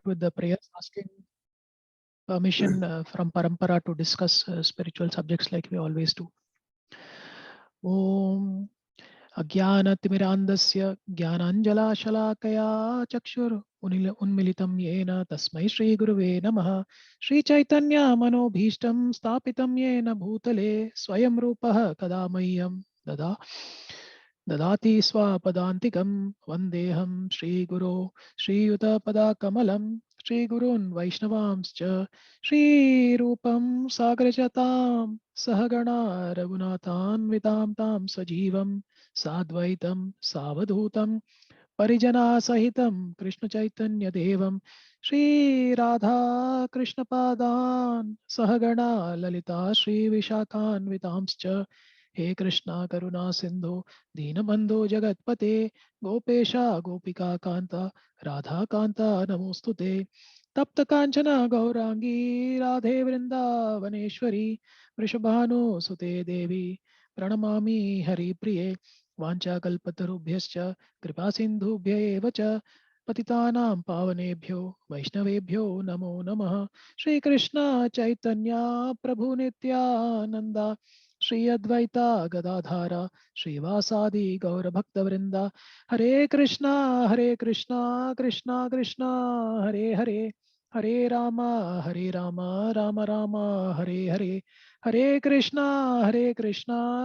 with the prayers, asking permission from Parampara to discuss spiritual subjects like we always do. Om Ajnanatimirandasya Jnananjalashalaakaya Chakshur Unmilitam Yena Tasmai Shri Guruve Namaha Shri Chaitanya Manobhishtam Stapitam Yena Bhutale Swayam Rupaha Kadamayyam Dadati Swapadantikam Vandeham Shri Guru Shri Yuta Padakamalam Shri Gurun Vaishnavamscha Shri Rupam Sagrajatam Sahagana Raghunathan Vitam Tam Sajivam Sadvaitam Savadhutam Parijana Sahitam Krishna Chaitanya Devam Shri Radha Krishna Padan Sahagana Lalita Shri Vishakhan Vitamscha He Krishna Karuna Sindhu Deenabandhu Jagatpate Gopesha Gopika Kanta Radha Kanta Namostute Tapta Kanchana Gaurangi Radhe Vrindavaneshwari Vrishabhanu Sute Devi Pranamami Hari Priye Vanchakalpatarubhyascha Kripa Sindhubhya eva cha Patitanam Pavanebhyo Vaishnavebhyo Namo Namaha Shri Krishna Chaitanya Prabhu Nityananda Shri Advaita Gadadhara Shri Vasadi Gaura Bhakta Vrinda Hare Krishna Krishna Krishna Hare Hare Hare Rama Rama Rama Hare Hare Hare Krishna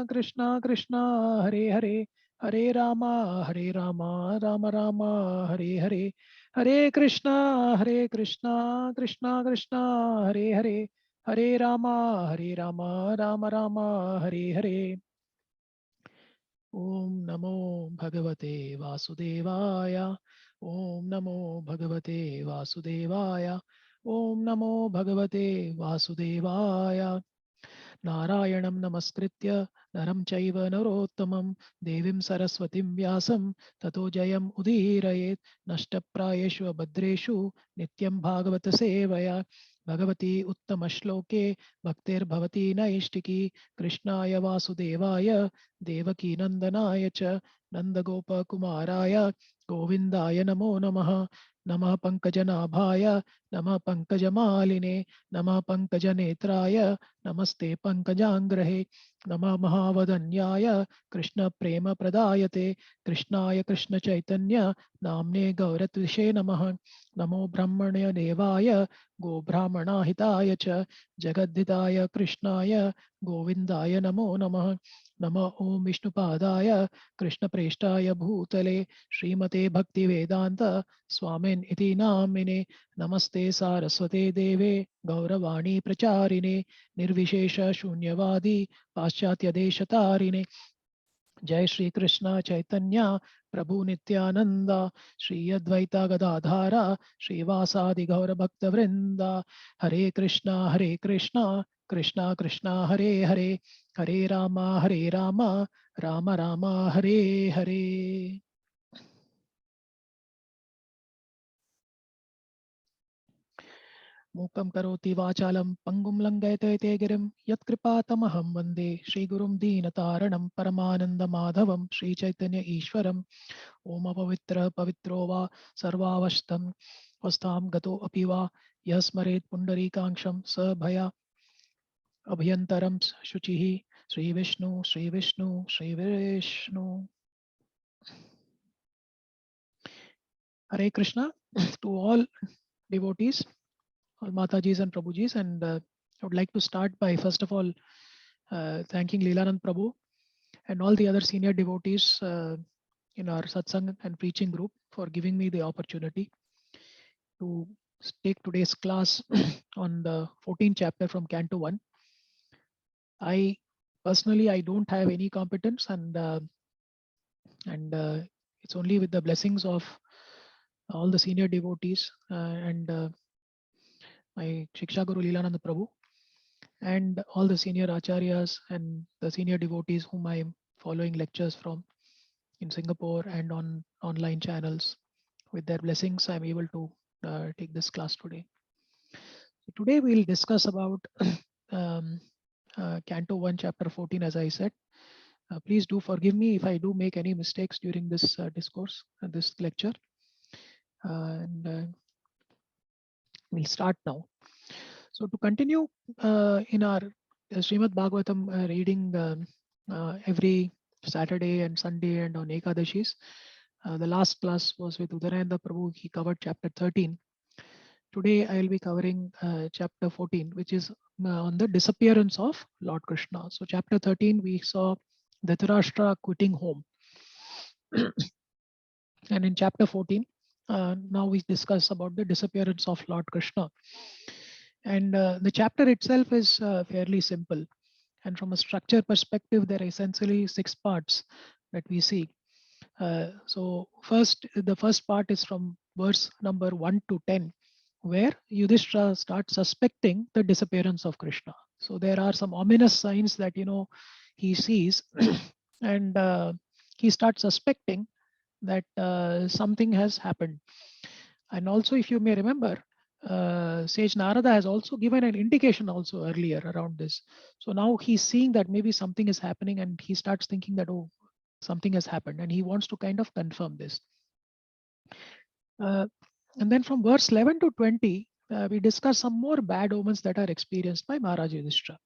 Krishna Krishna Hare Hare Hare Rama Rama Rama Hare Hare Hare Krishna Krishna Krishna Hare Hare Hare Rama Rama Rama Hare Hare Om Namo Bhagavate Vasudevaya Om Namo Bhagavate Vasudevaya Om Namo Bhagavate Vasudevaya Narayanam Namaskritya Naram Chaiva Narottamam Devim Saraswatim Vyasam Tato Jayam Udirayet Nashtaprayeshu Bhadreshu Nityam Bhagavata Sevaya Bhagavati Uttama Shloke Bhaktir Bhavati Naishtiki Krishnaya Vasudevaya Devaki Nandanaya Cha Nandagopa Kumaraya Govindaya Namo Namaha Namah Pankajanaabhaya Namah Pankajamaline Namah Pankajanetraya Namaste Pankajangrahe Namah Mahavadanyaya Krishna Prema Pradayate Krishnaya Krishna Chaitanya Namne Gauratvishe Namaha Namo Brahmanya Devaya Go Brahmana Hitaya Cha Jagaddhitaya Krishnaya Govindaya Namo Namaha Nama Om Vishnupadaya Krishna Preshtaya Bhutale Srimate Bhakti Vedanta Swamin Iti Namine Namaste Saraswate Deve Gauravani Pracharine Nirvishesha Shunyavadi Paschatya Deshatarine Jai Shri Krishna Chaitanya Prabhu Nityananda Shri Advaita Gadadhara Shri Vasadi Gaura Bhakta Vrinda Hare Krishna Krishna Krishna Hare Hare Hare Rama Rama Rama Hare Hare Mukam karoti vachalam pangum langayate te girim yatkripatamaham vande Shri Gurum Deenataranam Paramananda Madhavam Shri Chaitanya Ishwaram Om Apavitra Pavitro Va Sarvavashtam Vastam Gato Apiva Yasmaret Pundarikangsham Sabhaya Abhyantaram Shuchihi Sri Vishnu Sri Vishnu Sri Vishnu Hare Krishna to all devotees, all Matajis and Prabhujis, and I would like to start by first of all thanking Lilanand Prabhu and all the other senior devotees in our satsang and preaching group for giving me the opportunity to take today's class on the 14th chapter from Canto 1. I personally I don't have any competence, and it's only with the blessings of all the senior devotees and my Shiksha Guru Lilananda Prabhu and all the senior acharyas and the senior devotees whom I am following lectures from in Singapore and on online channels. With their blessings, I am able to take this class today. So today we'll discuss about um, Canto 1, Chapter 14, as I said. Please do forgive me if I do make any mistakes during this discourse and this lecture. And We'll start now. So to continue in our Srimad Bhagavatam reading every Saturday and Sunday and on Ekadashis, the last class was with Udananda Prabhu. He covered chapter 13. Today I will be covering chapter 14, which is on the disappearance of Lord Krishna. So chapter 13, we saw Dhritarashtra quitting home. And in chapter 14, now we discuss about the disappearance of Lord Krishna. And the chapter itself is fairly simple. And from a structure perspective, there are essentially 6 parts that we see. So the first part is from verse number 1 to 10, where Yudhishthira starts suspecting the disappearance of Krishna. So there are some ominous signs that he sees, and he starts suspecting that something has happened. And also, if you may remember, Sage Narada has also given an indication also earlier around this. So now he's seeing that maybe something is happening, and he starts thinking that, oh, something has happened, and he wants to kind of confirm this. And then from verse 11 to 20, we discuss some more bad omens that are experienced by Maharaj Yudhishthira.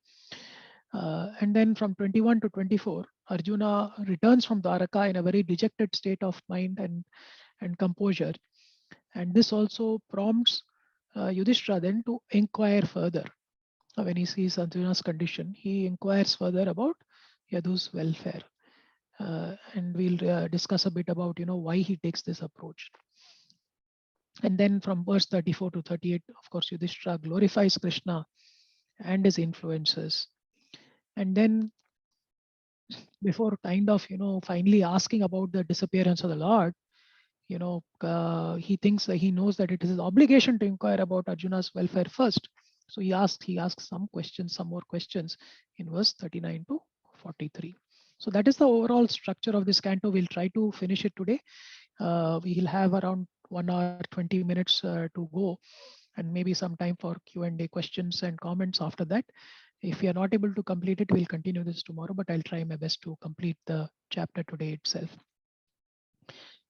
And then from 21 to 24, Arjuna returns from Dwaraka in a very dejected state of mind and composure. And this also prompts Yudhishthira then to inquire further. When he sees Arjuna's condition, he inquires further about Yadu's welfare. And we'll discuss a bit about why he takes this approach. And then from verse 34 to 38, of course, Yudhishthira glorifies Krishna and his influences. And then before kind of finally asking about the disappearance of the Lord, he thinks that he knows that it is his obligation to inquire about Arjuna's welfare first. So he asks some more questions in verse 39 to 43. So that is the overall structure of this canto. We'll try to finish it today. We'll have around 1 hour 20 minutes to go, and maybe some time for Q&A, questions and comments after that. If we are not able to complete it, we'll continue this tomorrow, but I'll try my best to complete the chapter today itself.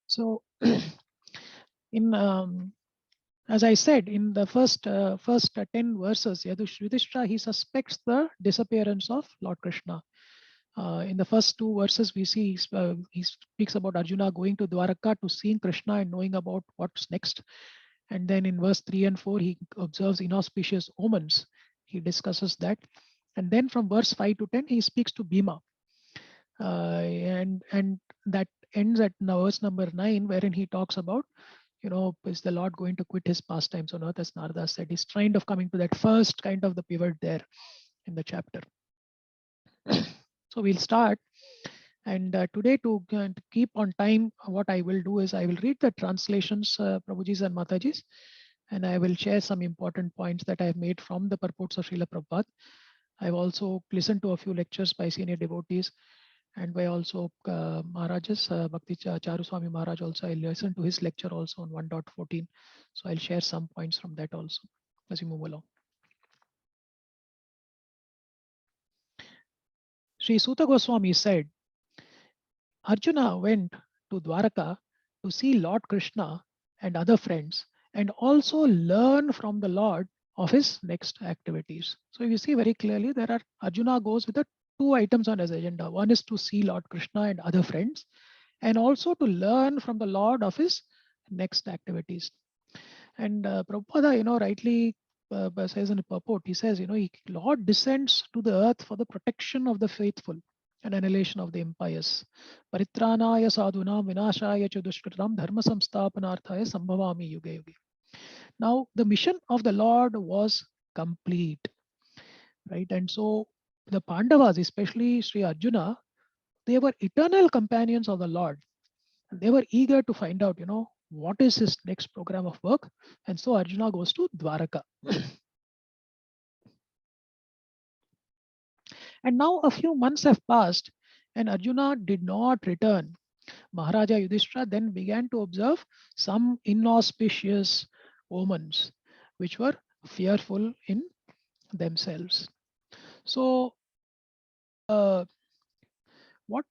So in as I said, in the first 10 verses, Yudhishthira, he suspects the disappearance of Lord Krishna. In the first 2 verses, we see he speaks about Arjuna going to Dwaraka to seeing Krishna and knowing about what's next. And then in verse 3 and 4, he observes inauspicious omens. He discusses that. And then from verse 5 to 10, he speaks to Bhima. And that ends at verse number 9, wherein he talks about, is the Lord going to quit his pastimes on earth, as Narada said. He's kind of coming to that first kind of the pivot there in the chapter. So we'll start. And today, to keep on time, what I will do is I will read the translations, Prabhujis and Matajis, and I will share some important points that I have made from the purports of Srila Prabhupada. I've also listened to a few lectures by senior devotees and by also Maharajas, Bhakti Charu Swami Maharaj also. I listened to his lecture also on 1.14. So I'll share some points from that also as we move along. Sri Suta Goswami said, Arjuna went to Dwaraka to see Lord Krishna and other friends, and also learn from the Lord of his next activities. So you see very clearly there are Arjuna goes with the 2 items on his agenda. One is to see Lord Krishna and other friends, and also to learn from the Lord of his next activities. And Prabhupada, rightly says in a purport, he says, Lord descends to the earth for the protection of the faithful and annihilation of the impious. Paritranaya sadhunam vinashaya cha dushkritam dharma samsthapanarthaya sambhavami yuge yuge. Now, the mission of the Lord was complete, right? And so the Pandavas, especially Sri Arjuna, they were eternal companions of the Lord. And they were eager to find out, what is his next program of work. And so Arjuna goes to Dwaraka. And now a few months have passed and Arjuna did not return. Maharaja Yudhishthira then began to observe some inauspicious omens, which were fearful in themselves. So, what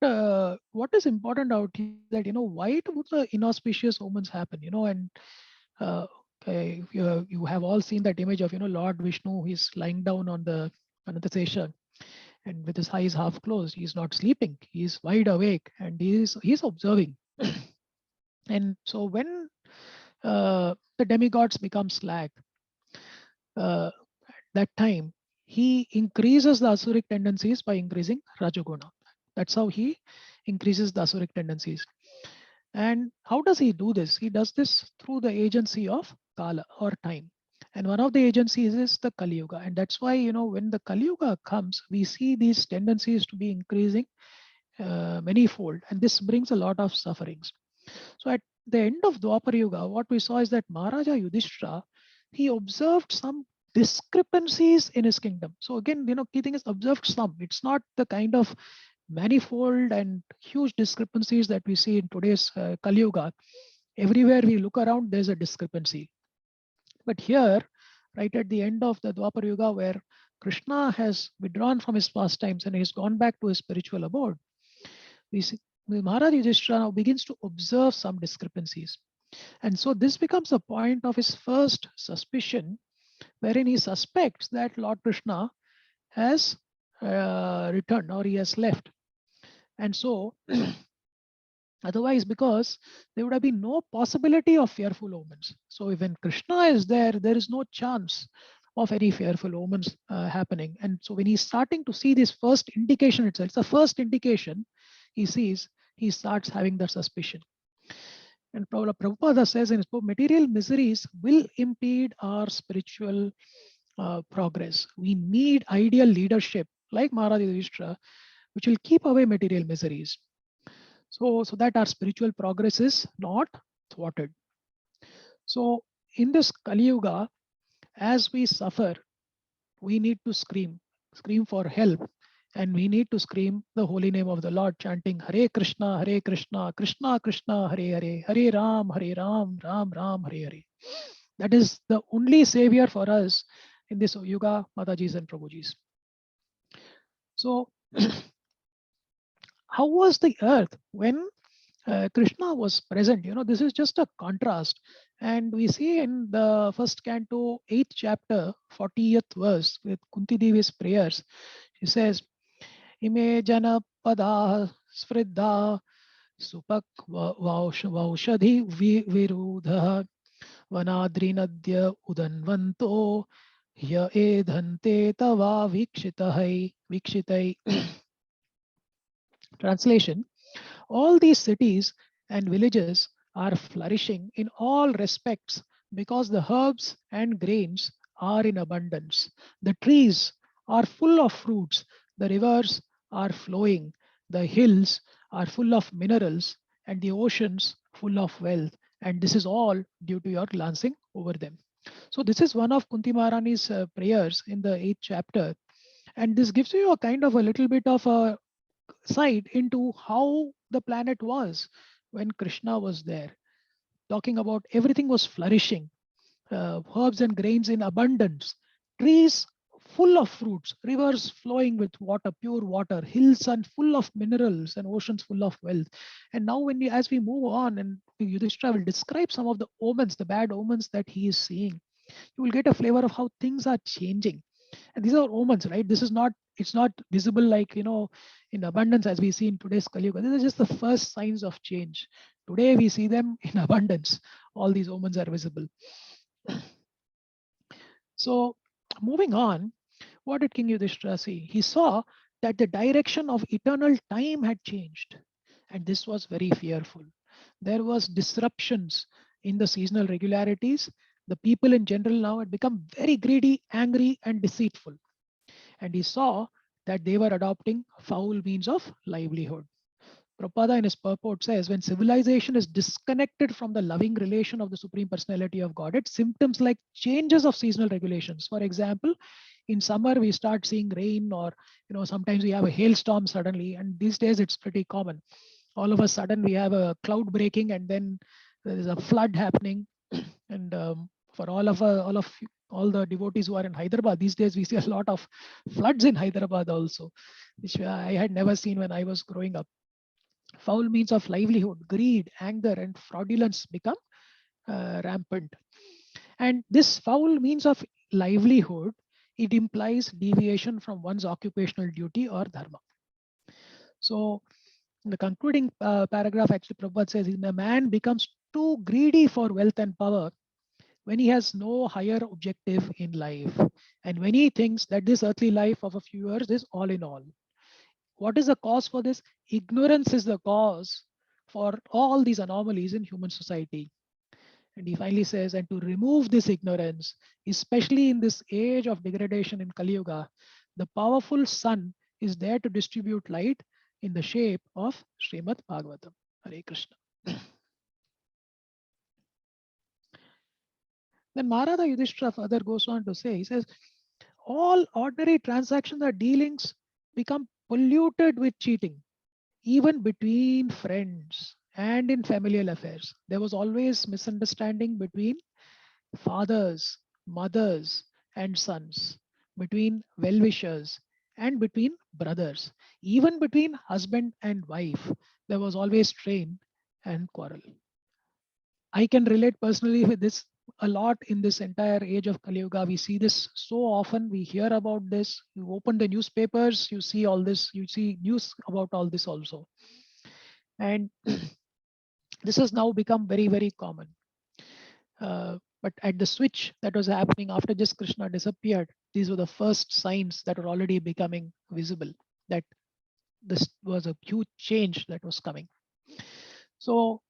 is important out here that why do the inauspicious omens happen? And You have all seen that image of Lord Vishnu. He's lying down on the Anantasesha, and with his eyes half closed, he's not sleeping. He's wide awake, and he's observing. And so when the demigods become slack, uh, that time he increases the asuric tendencies by increasing Rajaguna. That's how he increases the asuric tendencies. And how does he do this? He does this through the agency of Kala or time. And one of the agencies is the Kali Yuga. And that's why, when the Kali Yuga comes, we see these tendencies to be increasing manyfold. And this brings a lot of sufferings. So at the end of Dwapar Yuga, what we saw is that Maharaja Yudhishthira, he observed some discrepancies in his kingdom. So again, key thing is observed some. It's not the kind of manifold and huge discrepancies that we see in today's Kali Yuga. Everywhere we look around, there's a discrepancy. But here, right at the end of the Dwapar Yuga, where Krishna has withdrawn from his pastimes and he's gone back to his spiritual abode, we see Maharaj Yudhishthira now begins to observe some discrepancies. And so this becomes a point of his first suspicion, wherein he suspects that Lord Krishna has returned or he has left. And so, otherwise, because there would have been no possibility of fearful omens. So, when Krishna is there, there is no chance of any fearful omens happening. And so, when he's starting to see this first indication itself, it's the first indication he sees, he starts having that suspicion. And Prabhupada says in his book, material miseries will impede our spiritual progress. We need ideal leadership like Maharaj Yudhishthira, which will keep away material miseries. So that our spiritual progress is not thwarted. So in this Kali Yuga, as we suffer, we need to scream for help. And we need to scream the holy name of the Lord, chanting Hare Krishna, Krishna Krishna, Hare Hare, Hare Ram, Ram Ram, Hare Hare. That is the only savior for us in this Yuga, Matajis and Prabhujis. So, how was the earth when Krishna was present? This is just a contrast. And we see in the first canto, 8th chapter, 40th verse, with Kunti Devi's prayers, she says, Ime jana pada sfriddha supak vaushadhi virudha vanadrinadya udanvanto ya edhante tava vikshitai. Translation: all these cities and villages are flourishing in all respects because the herbs and grains are in abundance. The trees are full of fruits, the rivers are flowing, the hills are full of minerals, and the oceans full of wealth. And this is all due to your glancing over them. So, this is one of Kunti Maharani's prayers in the 8th chapter. And this gives you a kind of a little bit of a sight into how the planet was when Krishna was there, talking about everything was flourishing, herbs and grains in abundance, trees full of fruits, rivers flowing with water, pure water, hills and full of minerals, and oceans full of wealth. And now, as we move on, and Yudhishthira will describe some of the omens, the bad omens that he is seeing, you will get a flavor of how things are changing. And these are omens, right? It's not visible like, in abundance as we see in today's Kali Yuga. This is just the first signs of change. Today we see them in abundance. All these omens are visible. So moving on, what did King Yudhishthira see? He saw that the direction of eternal time had changed. And this was very fearful. There was disruptions in the seasonal regularities. The people in general now had become very greedy, angry, and deceitful. And he saw that they were adopting foul means of livelihood. Prabhupada in his purport says, when civilization is disconnected from the loving relation of the Supreme Personality of Godhead, symptoms like changes of seasonal regulations. For example, in summer we start seeing rain, or sometimes we have a hailstorm suddenly, and these days it's pretty common. All of a sudden we have a cloud breaking, and then there is a flood happening. And for all the devotees who are in Hyderabad these days, we see a lot of floods in Hyderabad also, which I had never seen when I was growing up. Foul means of livelihood, greed, anger, and fraudulence become rampant. And this foul means of livelihood, it implies deviation from one's occupational duty or dharma. So in the concluding paragraph, actually, Prabhupada says, a man becomes too greedy for wealth and power when he has no higher objective in life, and when he thinks that this earthly life of a few years is all in all. What is the cause for this? Ignorance is the cause for all these anomalies in human society. And he finally says, and to remove this ignorance, especially in this age of degradation in Kali Yuga, the powerful sun is there to distribute light in the shape of Srimad Bhagavatam. Hare Krishna. Then Maharada Yudhishthira further goes on to say, he says, all ordinary transactions or dealings become polluted with cheating, even between friends and in familial affairs. There was always misunderstanding between fathers, mothers, and sons, between well-wishers and between brothers, even between husband and wife. There was always strain and quarrel. I can relate personally with this a lot in this entire age of Kali Yuga. We see this so often. We hear about this. You open the newspapers, you see all this. You see news about all this also. And this has now become very, very common. But at the switch that was happening after just Krishna disappeared, these were the first signs that were already becoming visible that this was a huge change that was coming. So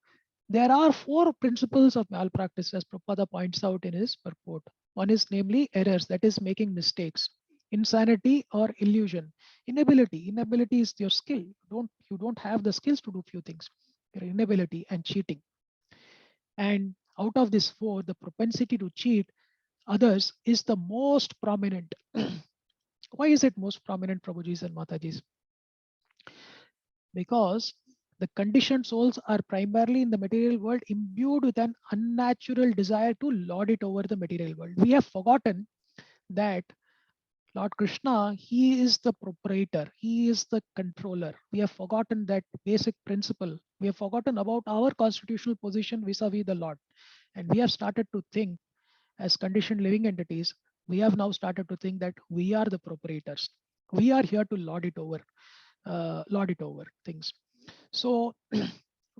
there are four principles of malpractice, as Prabhupada points out in his purport. One is namely errors, that is making mistakes, insanity or illusion, inability. Inability is your skill. You don't have the skills to do few things. Your inability and cheating. And out of these four, the propensity to cheat others is the most prominent. Why is it most prominent, Prabhujis and Matajis? Because the conditioned souls are primarily in the material world imbued with an unnatural desire to lord it over the material world. We have forgotten that Lord Krishna, he is the proprietor, he is the controller. We have forgotten that basic principle. We have forgotten about our constitutional position vis-a-vis the Lord. And we have started to think as conditioned living entities, we have now started to think that we are the proprietors. We are here to lord it over things. So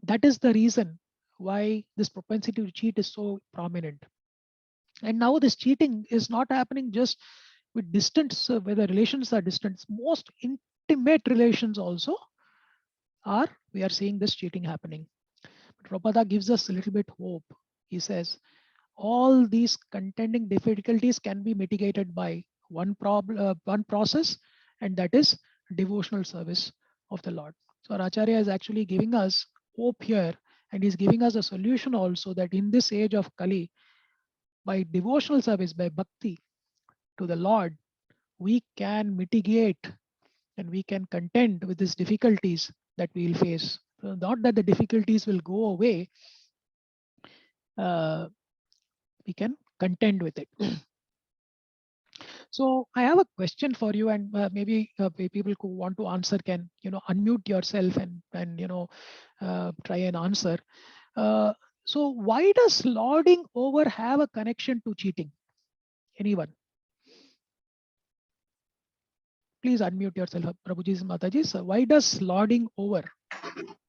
that is the reason why this propensity to cheat is so prominent. And now this cheating is not happening just with distance, where the relations are distant. Most intimate relations also we are seeing this cheating happening. But Prabhupada gives us a little bit hope. He says, all these contending difficulties can be mitigated by one process, and that is devotional service of the Lord. So our Acharya is actually giving us hope here, and he's giving us a solution also, that in this age of Kali, by devotional service, by bhakti to the Lord, we can mitigate and we can contend with these difficulties that we will face. So not that the difficulties will go away, we can contend with it. So I have a question for you, and maybe people who want to answer can unmute yourself and try and answer. So why does lording over have a connection to cheating? Anyone? Please unmute yourself, Prabhuji, Mataji. So why does lording over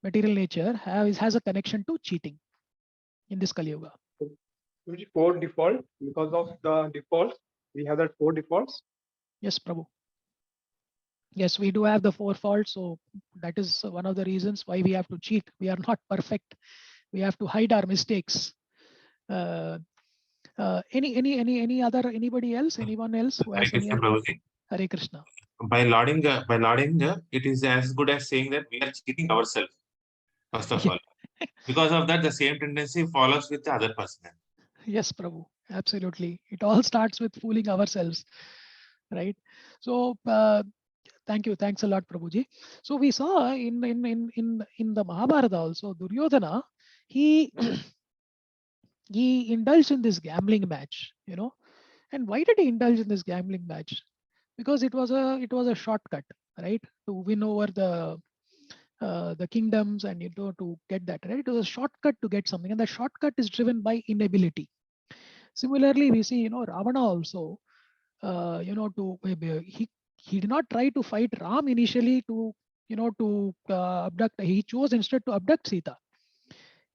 material nature has a connection to cheating in this Kali Yuga? Four default, because of the defaults, we have that four defaults. Yes, Prabhu. Yes, we do have the four faults. So that is one of the reasons why we have to cheat. We are not perfect. We have to hide our mistakes. Any other, anybody else? Anyone else who has any? Hare Krishna. By lauding, it is as good as saying that we are cheating ourselves, first of all. Because of that, the same tendency follows with the other person. Yes, Prabhu. Absolutely. It all starts with fooling ourselves, right? So thank you. Thanks a lot, Prabhuji. So we saw in the Mahabharata also, Duryodhana, he he indulged in this gambling match, And why did he indulge in this gambling match? Because it was a shortcut, right, to win over the kingdoms and to get that, right. It was a shortcut to get something, and the shortcut is driven by inability. Similarly, we see, Ravana also, he did not try to fight Ram initially to abduct. He chose instead to abduct Sita.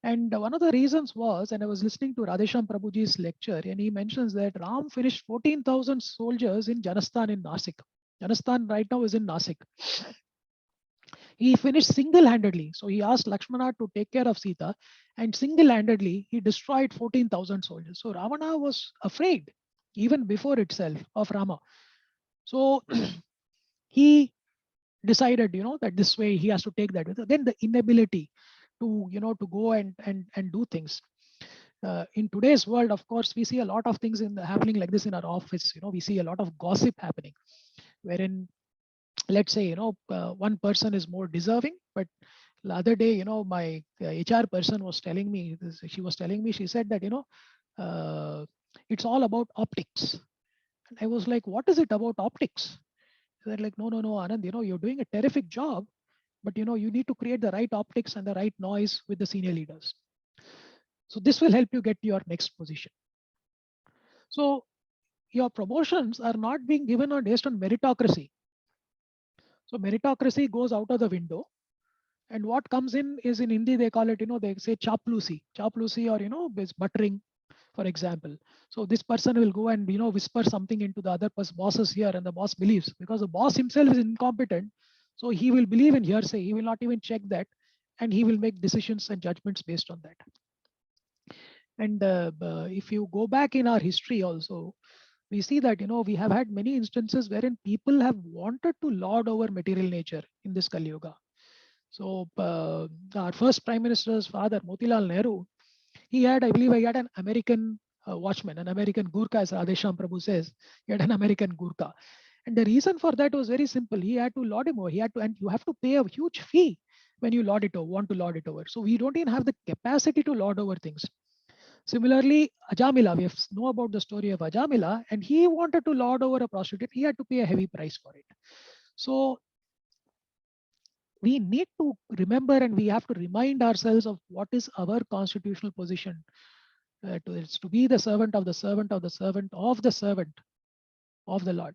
And one of the reasons was, and I was listening to Radhesham Prabhuji's lecture, and he mentions that Ram finished 14,000 soldiers in Janasthan in Nasik. Janasthan right now is in Nasik. He finished single-handedly. So he asked Lakshmana to take care of Sita, and single-handedly he destroyed 14,000 soldiers. So Ravana was afraid even before itself of Rama. So he decided, that this way he has to take that. Then the inability to go and do things. In today's world, of course, we see a lot of things happening like this in our office. We see a lot of gossip happening, wherein, let's say, one person is more deserving, but the other day, my HR person was telling me this. She said that, it's all about optics. And I was like, what is it about optics? They're like, no, Anand, you're doing a terrific job, but you need to create the right optics and the right noise with the senior leaders. So this will help you get to your next position. So your promotions are not being given based on meritocracy. So meritocracy goes out of the window. And what comes in is, in Hindi, they call it, they say chaplusi or, this buttering, for example. So this person will go and, whisper something into the other boss's ear, and the boss believes, because the boss himself is incompetent. So he will believe in hearsay. He will not even check that. And he will make decisions and judgments based on that. And if you go back in our history also, we see that, we have had many instances wherein people have wanted to lord over material nature in this Kali Yuga. So our first Prime Minister's father, Motilal Nehru, I believe he had an American watchman, an American Gurkha, as Radhesham Prabhu says. He had an American Gurkha. And the reason for that was very simple. He had to lord him over. And you have to pay a huge fee when you want to lord it over. So we don't even have the capacity to lord over things. Similarly, Ajamila, we know about the story of Ajamila, and he wanted to lord over a prostitute. He had to pay a heavy price for it. So we need to remember, and we have to remind ourselves of what is our constitutional position. It's to be the servant of the servant of the servant of the servant of the Lord.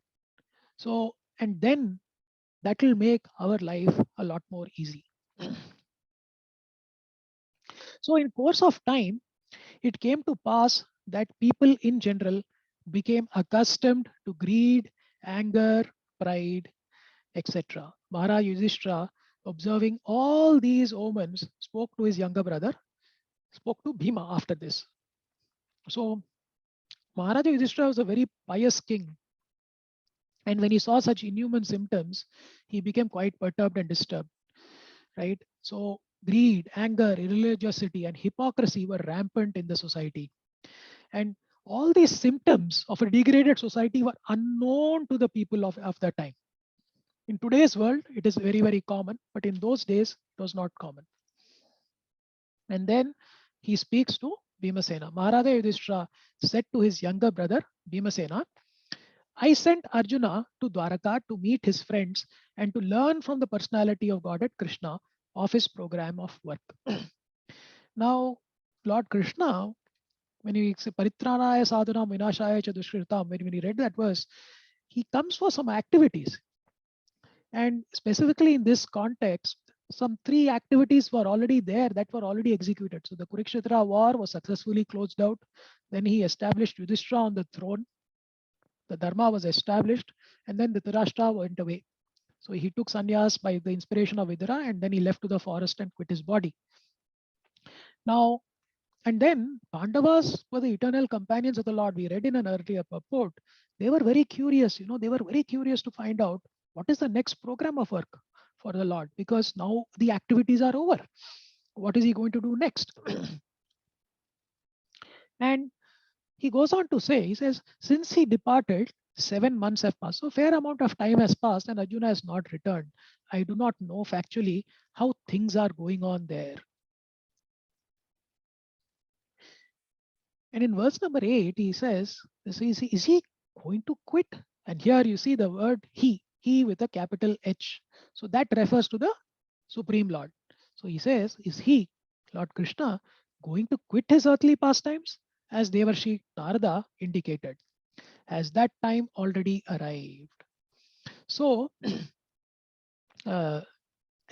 So, and then that will make our life a lot more easy. So in course of time, it came to pass that people in general became accustomed to greed, anger, pride, etc. Maharaj Yudhishthira, observing all these omens, spoke to his younger brother, spoke to Bhima after this. So Maharaja Yudhishthira was a very pious king. And when he saw such inhuman symptoms, he became quite perturbed and disturbed, right? So greed, anger, irreligiosity, and hypocrisy were rampant in the society. And all these symptoms of a degraded society were unknown to the people of that time. In today's world, it is very, very common, but in those days, it was not common. And then he speaks to Bhimasena. Maharaja Yudhishthira said to his younger brother, Bhimasena, I sent Arjuna to Dwaraka to meet his friends and to learn from the personality of Godhead Krishna of his program of work. Now, Lord Krishna, when he says Paritranaya Sadhunam Vinashaya Cha Dushkritam, when he read that verse, he comes for some activities. And specifically in this context, some 3 activities were already there that were already executed. So the Kurukshetra war was successfully closed out. Then he established Yudhishthira on the throne. The Dharma was established, and then Dhritarashtra went away. So he took sannyas by the inspiration of Vidura, and then he left to the forest and quit his body. Now, and then Pandavas were the eternal companions of the Lord. We read in an earlier purport. They were very curious, they were very curious to find out what is the next program of work for the Lord, because now the activities are over. What is he going to do next? And he goes on to say, he says, since he departed, 7 months have passed. So a fair amount of time has passed and Arjuna has not returned. I do not know factually how things are going on there. And in verse number 8, he says, is he going to quit? And here you see the word he with a capital H. So that refers to the Supreme Lord. So he says, is he, Lord Krishna, going to quit his earthly pastimes as Devarshi Narada indicated, has that time already arrived. So, I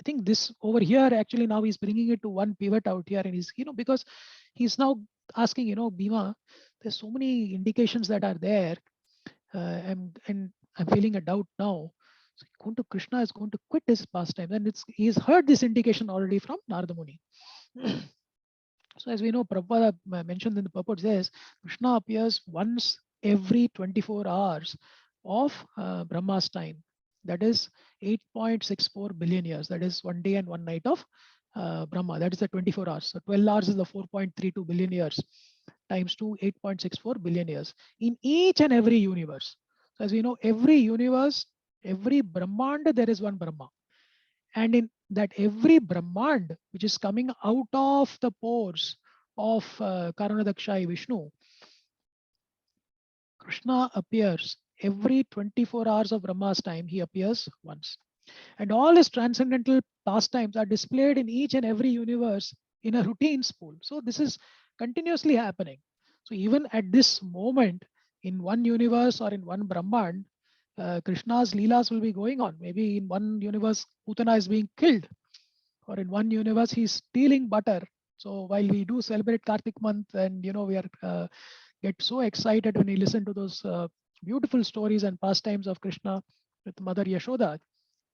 think this over here actually now he's bringing it to one pivot out here, and he's, because he's now asking, Bhima, there's so many indications that are there, and I'm feeling a doubt now. So Krishna is going to quit his pastime, and he's heard this indication already from Narada Muni. So as we know, Prabhupada mentioned in the purport says Krishna appears once every 24 hours of Brahma's time. That is 8.64 billion years. That is 1 day and 1 night of Brahma. That is the 24 hours. So 12 hours is the 4.32 billion years times 2, 8.64 billion years in each and every universe. So as we know, every universe, every Brahmanda, there is one Brahma. And in that every Brahmand, which is coming out of the pores of Karanadakshayi Vishnu, Krishna appears every 24 hours of Brahma's time, he appears once. And all his transcendental pastimes are displayed in each and every universe in a routine spool. So this is continuously happening. So even at this moment, in one universe or in one Brahman, Krishna's Leelas will be going on. Maybe in one universe, Putana is being killed, or in one universe, he's stealing butter. So while we do celebrate Kartik month, and we are get so excited when we listen to those beautiful stories and pastimes of Krishna with Mother Yashoda,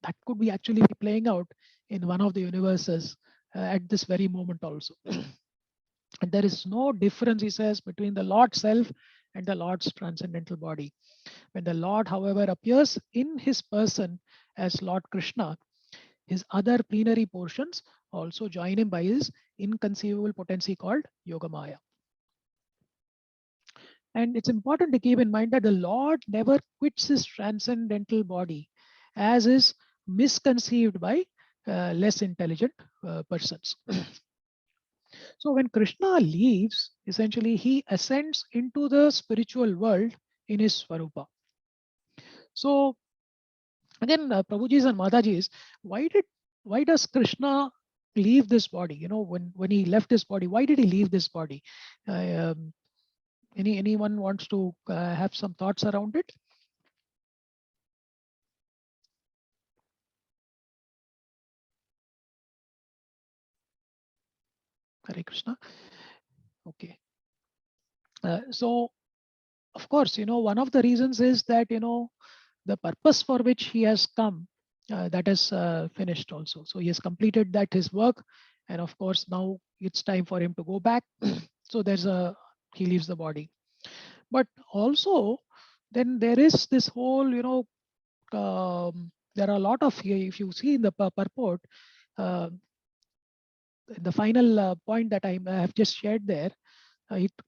that could be actually playing out in one of the universes at this very moment also. And there is no difference, he says, between the Lord self and the Lord's transcendental body. When the Lord, however, appears in his person as Lord Krishna, his other plenary portions also join him by his inconceivable potency called Yogamaya. And it's important to keep in mind that the Lord never quits his transcendental body, as is misconceived by less intelligent persons. So when Krishna leaves, essentially he ascends into the spiritual world in his Swarupa. So again, Prabhujis and Madajis, why does Krishna leave this body? When he left this body, why did he leave this body? Anyone wants to have some thoughts around it? Hare Krishna. Okay. So of course, one of the reasons is that the purpose for which he has come, that is finished also. So he has completed that his work, and of course now it's time for him to go back. So he leaves the body. But also, then there is this whole, there are a lot of, if you see in the purport, uh, the final point that I have just shared there,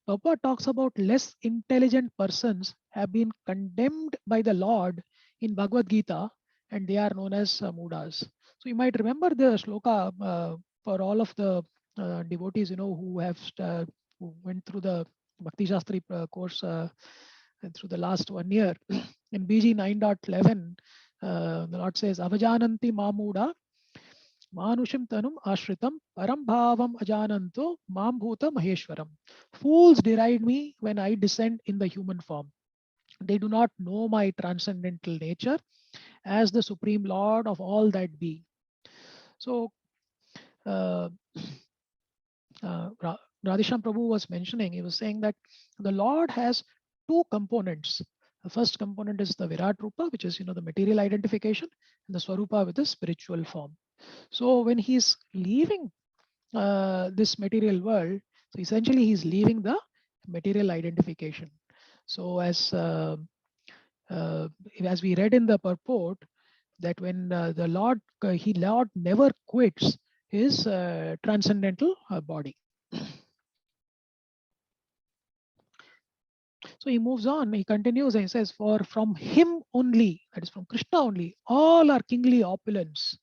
Papa talks about less intelligent persons have been condemned by the Lord in Bhagavad Gita, and they are known as Mudas. So you might remember the shloka for all of the devotees, who went through the Bhakti Shastri course through the last 1 year. In BG 9.11, the Lord says, Avajananti Mamuda Manushim Tanum Ashritam Param Bhavam Ajananto Mambhuta Maheshwaram. Fools deride me when I descend in the human form. They do not know my transcendental nature as the Supreme Lord of all that be. So, Radhisham Prabhu was mentioning, he was saying that the Lord has two components. The first component is the Virat Rupa, which is the material identification, and the Swarupa with the spiritual form. So when he's leaving this material world, so essentially he's leaving the material identification. So as we read in the purport, that when the Lord never quits his transcendental body. So he moves on, he continues and he says, for from him only, that is from Krishna only, all our kingly opulence,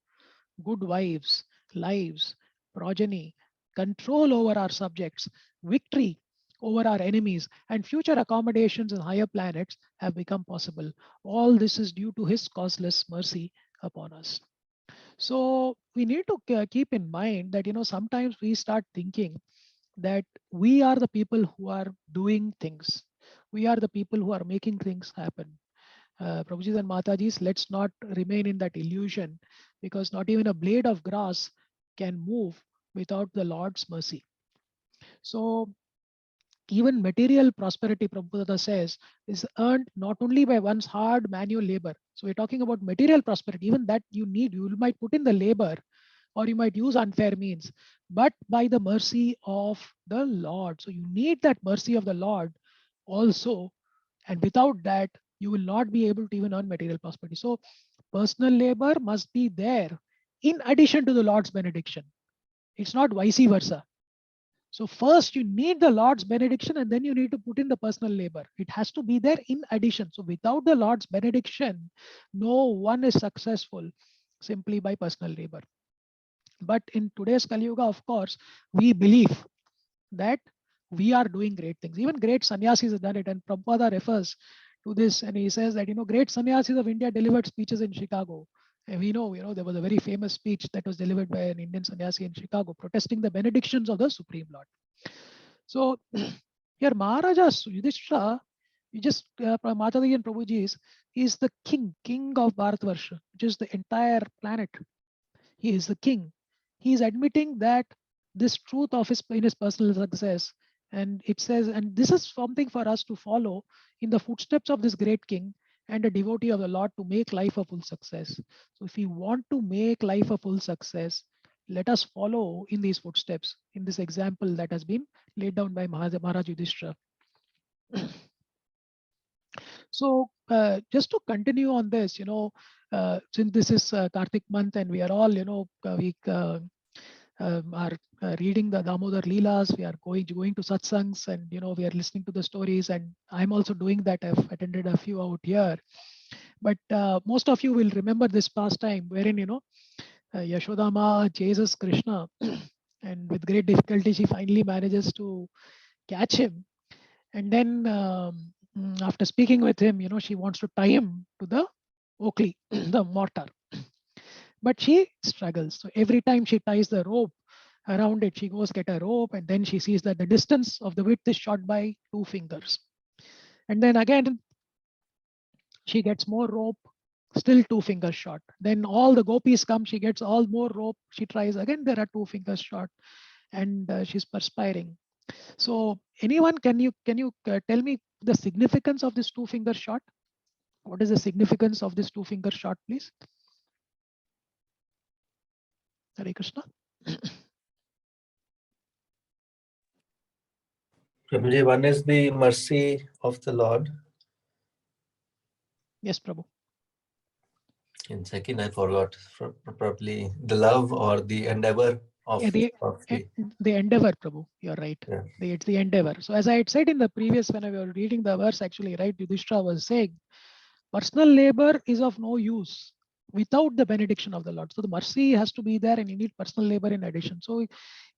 good wives, lives, progeny, control over our subjects, victory over our enemies, and future accommodations in higher planets have become possible. All this is due to his causeless mercy upon us. So we need to keep in mind that sometimes we start thinking that we are the people who are doing things. We are the people who are making things happen. Prabhujis and Matajis, let's not remain in that illusion, because not even a blade of grass can move without the Lord's mercy. So even material prosperity, Prabhupada says, is earned not only by one's hard manual labor. So we're talking about material prosperity. Even that you need, you might put in the labor, or you might use unfair means, but by the mercy of the Lord. So you need that mercy of the Lord also, and without that, you will not be able to even earn material prosperity. So personal labor must be there in addition to the Lord's benediction. It's not vice versa. So first you need the Lord's benediction, and then you need to put in the personal labor. It has to be there in addition. So without the Lord's benediction, no one is successful simply by personal labor. But in today's Kali Yuga, of course, we believe that we are doing great things. Even great sannyasis have done it. And Prabhupada refers to this, and he says that, great sannyasis of India delivered speeches in Chicago. And we know, there was a very famous speech that was delivered by an Indian sannyasi in Chicago, protesting the benedictions of the Supreme Lord. So here Maharaja Yudhishthira, you just Mataji and Prabhuji is the king of Bharatvarsha, which is the entire planet. He is the king. He is admitting that this truth of his personal success, and it says, and this is something for us to follow in the footsteps of this great king and a devotee of the Lord, to make life a full success. So if we want to make life a full success, let us follow in these footsteps, in this example that has been laid down by Maharaj Yudhishthira. So just to continue on this, since this is Kartik month and we are all, we are reading the Damodar Leelas, we are going to satsangs, and we are listening to the stories, and I'm also doing that. I've attended a few out here, but most of you will remember this pastime wherein Yashodama chases Krishna, and with great difficulty she finally manages to catch him, and then after speaking with him, she wants to tie him to the Oakley, the mortar, but she struggles. So every time she ties the rope around it, she goes get a rope, and then she sees that the distance of the width is shot by 2 fingers. And then again, she gets more rope, still 2 fingers short. Then all the gopis come, she gets all more rope, she tries again, there are 2 fingers short, and she's perspiring. So anyone, can you tell me the significance of this 2 finger shot? What is the significance of this 2 finger shot, please? Hare Krishna. Prabhuji, one is the mercy of the Lord. Yes, Prabhu. And second, I forgot probably the love or the endeavor of the endeavor, Prabhu. You're right. Yeah. It's the endeavor. So as I had said in the previous, when I was reading the verse, actually, right, Yudhishthira was saying, personal labor is of no use without the benediction of the Lord. So the mercy has to be there, and you need personal labor in addition. So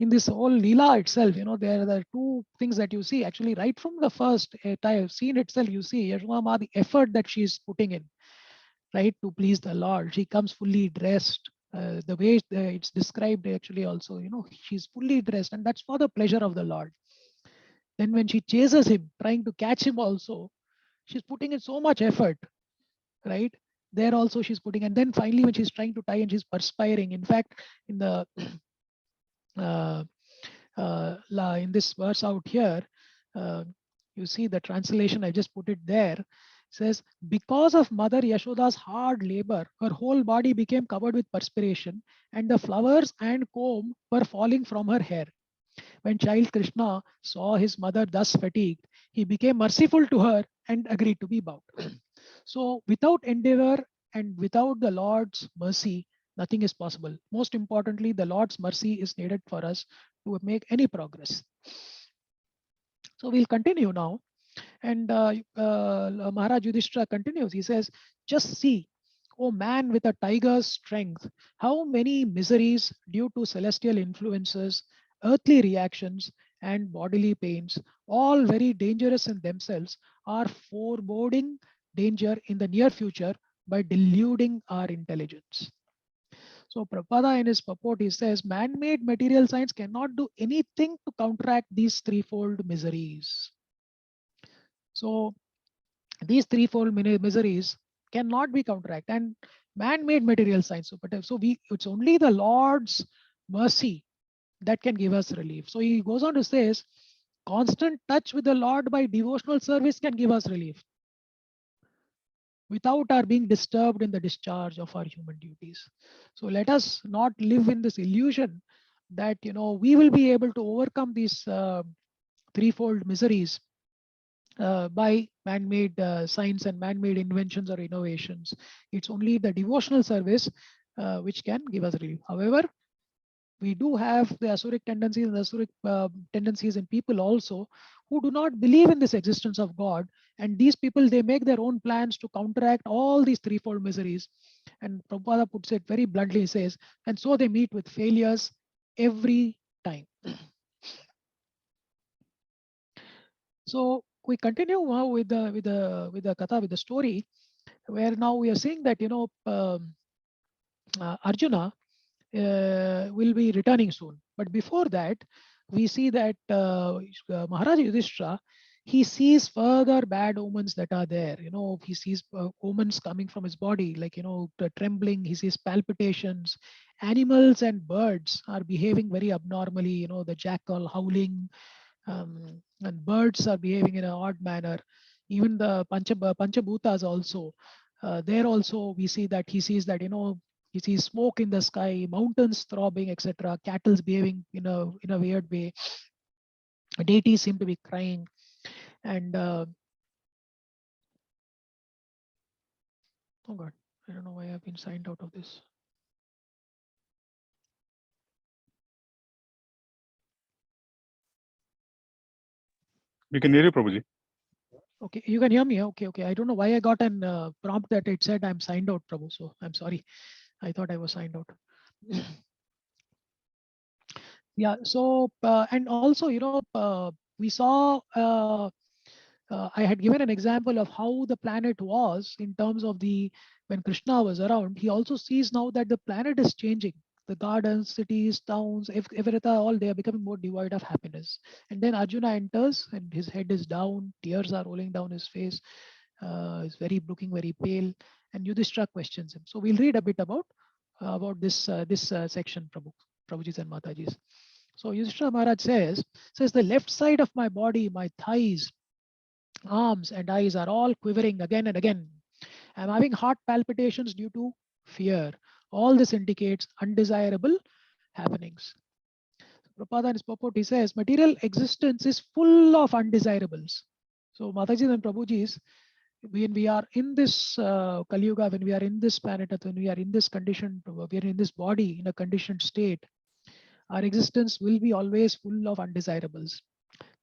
in this whole Leela itself, there are 2 things that you see, actually, right from the first scene itself, you see Yashodama, the effort that she is putting in, right, to please the Lord. She comes fully dressed. The way it's described, actually, also, she's fully dressed, and that's for the pleasure of the Lord. Then when she chases him, trying to catch him also, she's putting in so much effort, right? There also she's putting, and then finally when she's trying to tie and she's perspiring. In fact, in the in this verse out here, you see the translation, I just put it there. It says, because of Mother Yashoda's hard labor, her whole body became covered with perspiration, and the flowers and comb were falling from her hair. When child Krishna saw his mother thus fatigued, he became merciful to her and agreed to be bowed. So without endeavor and without the Lord's mercy, nothing is possible. Most importantly, the Lord's mercy is needed for us to make any progress. So we'll continue now. And Maharaj Yudhishthira continues. He says, just see, O man with a tiger's strength, how many miseries due to celestial influences, earthly reactions, and bodily pains, all very dangerous in themselves, are foreboding danger in the near future by deluding our intelligence. So Prabhupada in his purport, he says, man-made material science cannot do anything to counteract these threefold miseries. So these threefold miseries cannot be counteracted, and man-made material science. So it's only the Lord's mercy that can give us relief. So he goes on to say, constant touch with the Lord by devotional service can give us relief without our being disturbed in the discharge of our human duties. So let us not live in this illusion that we will be able to overcome these threefold miseries by man-made science and man-made inventions or innovations. It's only the devotional service which can give us relief. However, we do have the asuric tendencies and the asuric tendencies in people also who do not believe in this existence of God. And these people, they make their own plans to counteract all these threefold miseries. And Prabhupada puts it very bluntly, he says, and so they meet with failures every time. So we continue now with the katha, with the story, where now we are saying that Arjuna will be returning soon. But before that, we see that Maharaj Yudhishthira, he sees further bad omens that are there. He sees omens coming from his body, like the trembling. He sees palpitations. Animals and birds are behaving very abnormally. The jackal howling, and birds are behaving in an odd manner. Even the Panchabhutas also. There also we see that he sees that he sees smoke in the sky, mountains throbbing, etc. Cattle behaving in a weird way. Deities seem to be crying, and oh God, I don't know why I've been signed out of this. We can hear you, Prabhuji. Okay, you can hear me. Okay. I don't know why I got an prompt that it said I'm signed out, Prabhu. So I'm sorry. I thought I was signed out. Yeah. So and also, we saw. I had given an example of how the planet was in terms of when Krishna was around. He also sees now that the planet is changing. The gardens, cities, towns, everything, all they are becoming more devoid of happiness. And then Arjuna enters, and his head is down, tears are rolling down his face. He's looking very pale, and Yudhishthira questions him. So we'll read a bit about this section, Prabhujis and Matajis. So Yudhishthira Maharaj says the left side of my body, my thighs, arms and eyes are all quivering again and again. I'm having heart palpitations due to fear. All this indicates undesirable happenings. Prabhupada in his purport, he says, material existence is full of undesirables. So Mataji and Prabhujis, when we are in this Kali Yuga, when we are in this planet, when we are in this condition, we are in this body in a conditioned state, our existence will be always full of undesirables.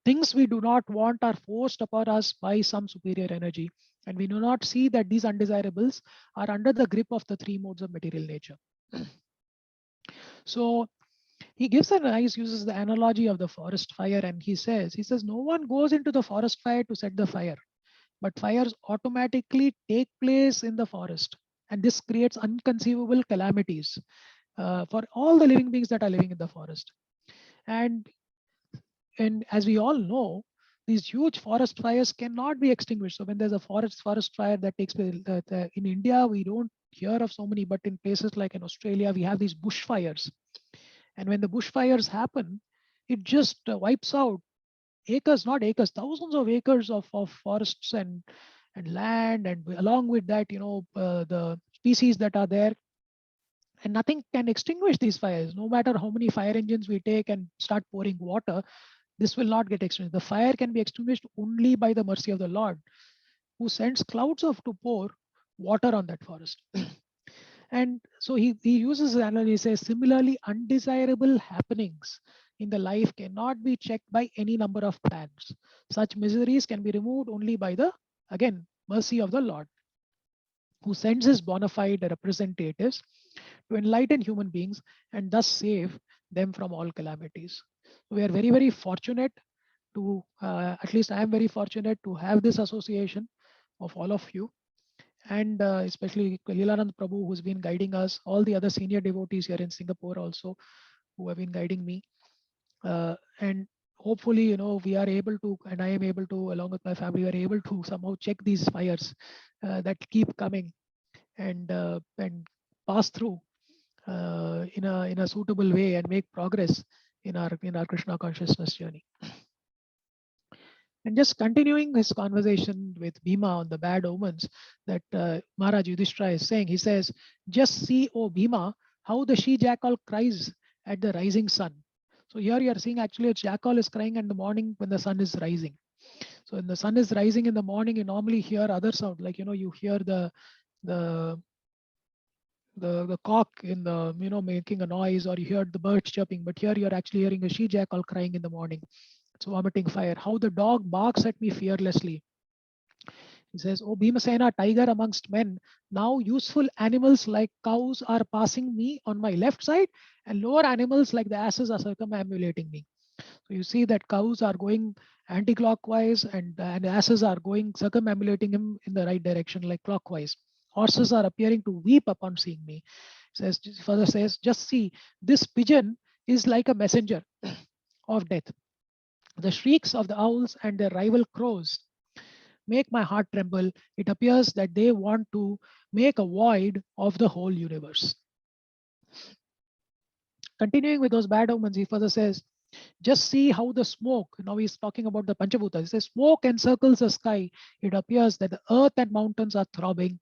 Things we do not want are forced upon us by some superior energy, and we do not see that these undesirables are under the grip of the three modes of material nature. So he uses the analogy of the forest fire, and he says, no one goes into the forest fire to set the fire, but fires automatically take place in the forest, and this creates unconceivable calamities for all the living beings that are living in the forest. And as we all know, these huge forest fires cannot be extinguished. So when there's a forest fire that takes place in India, we don't hear of so many, but in places like in Australia, we have these bushfires. And when the bushfires happen, it just wipes out acres, not acres, thousands of acres of forests and land, and along with that, the species that are there. And nothing can extinguish these fires. No matter how many fire engines we take and start pouring water, this will not get extinguished. The fire can be extinguished only by the mercy of the Lord, who sends clouds to pour water on that forest. And so he uses the analogy. He says, similarly, undesirable happenings in the life cannot be checked by any number of plans. Such miseries can be removed only by the, again, mercy of the Lord, who sends his bona fide representatives to enlighten human beings and thus save them from all calamities. We are very, very fortunate to, at least I am very fortunate to have this association of all of you. and especially Lilananda Prabhu, who's been guiding us, all the other senior devotees here in Singapore also, who have been guiding me. And hopefully, we are able to, and I am able to, along with my family, we are able to somehow check these fires that keep coming and pass through in a suitable way and make progress in our Krishna consciousness journey. And just continuing his conversation with Bhima on the bad omens that Maharaj Yudhishthira is saying, he says, just see, O Bhima, how the she-jackal cries at the rising sun. So here you are seeing actually a jackal is crying in the morning when the sun is rising. So when the sun is rising in the morning, you normally hear other sound, like, you hear the cock in the, making a noise, or you hear the birds chirping, but here you're actually hearing a she-jackal crying in the morning. It's vomiting fire. How the dog barks at me fearlessly. He says, O Bhimasena, tiger amongst men, now useful animals like cows are passing me on my left side, and lower animals like the asses are circumambulating me. So you see that cows are going anti-clockwise, and asses are going circumambulating him in the right direction, like clockwise. Horses are appearing to weep upon seeing me. Further says, just see, this pigeon is like a messenger of death. The shrieks of the owls and their rival crows make my heart tremble. It appears that they want to make a void of the whole universe. Continuing with those bad omens, he further says, just see how the smoke, now he's talking about the Panchabhutas, he says, smoke encircles the sky. It appears that the earth and mountains are throbbing.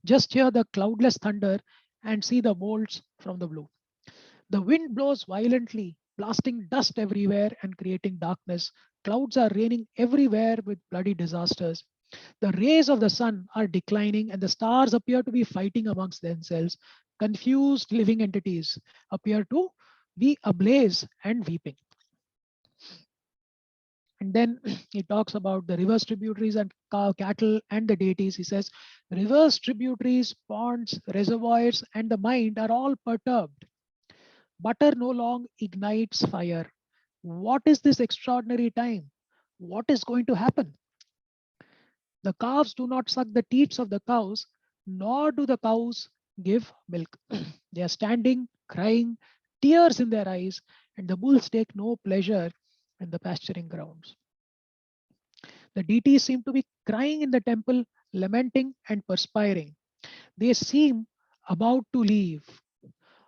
Just hear the cloudless thunder and see the bolts from the blue. The wind blows violently, blasting dust everywhere and creating darkness. Clouds are raining everywhere with bloody disasters. The rays of the sun are declining and the stars appear to be fighting amongst themselves. Confused living entities appear to be ablaze and weeping. And then he talks about the rivers, tributaries, and cattle and the deities. He says, rivers, tributaries, ponds, reservoirs, and the mind are all perturbed. Butter no longer ignites fire. What is this extraordinary time? What is going to happen? The calves do not suck the teats of the cows, nor do the cows give milk. They are standing, crying, tears in their eyes, and the bulls take no pleasure in the pasturing grounds. The deities seem to be crying in the temple, lamenting and perspiring. They seem about to leave.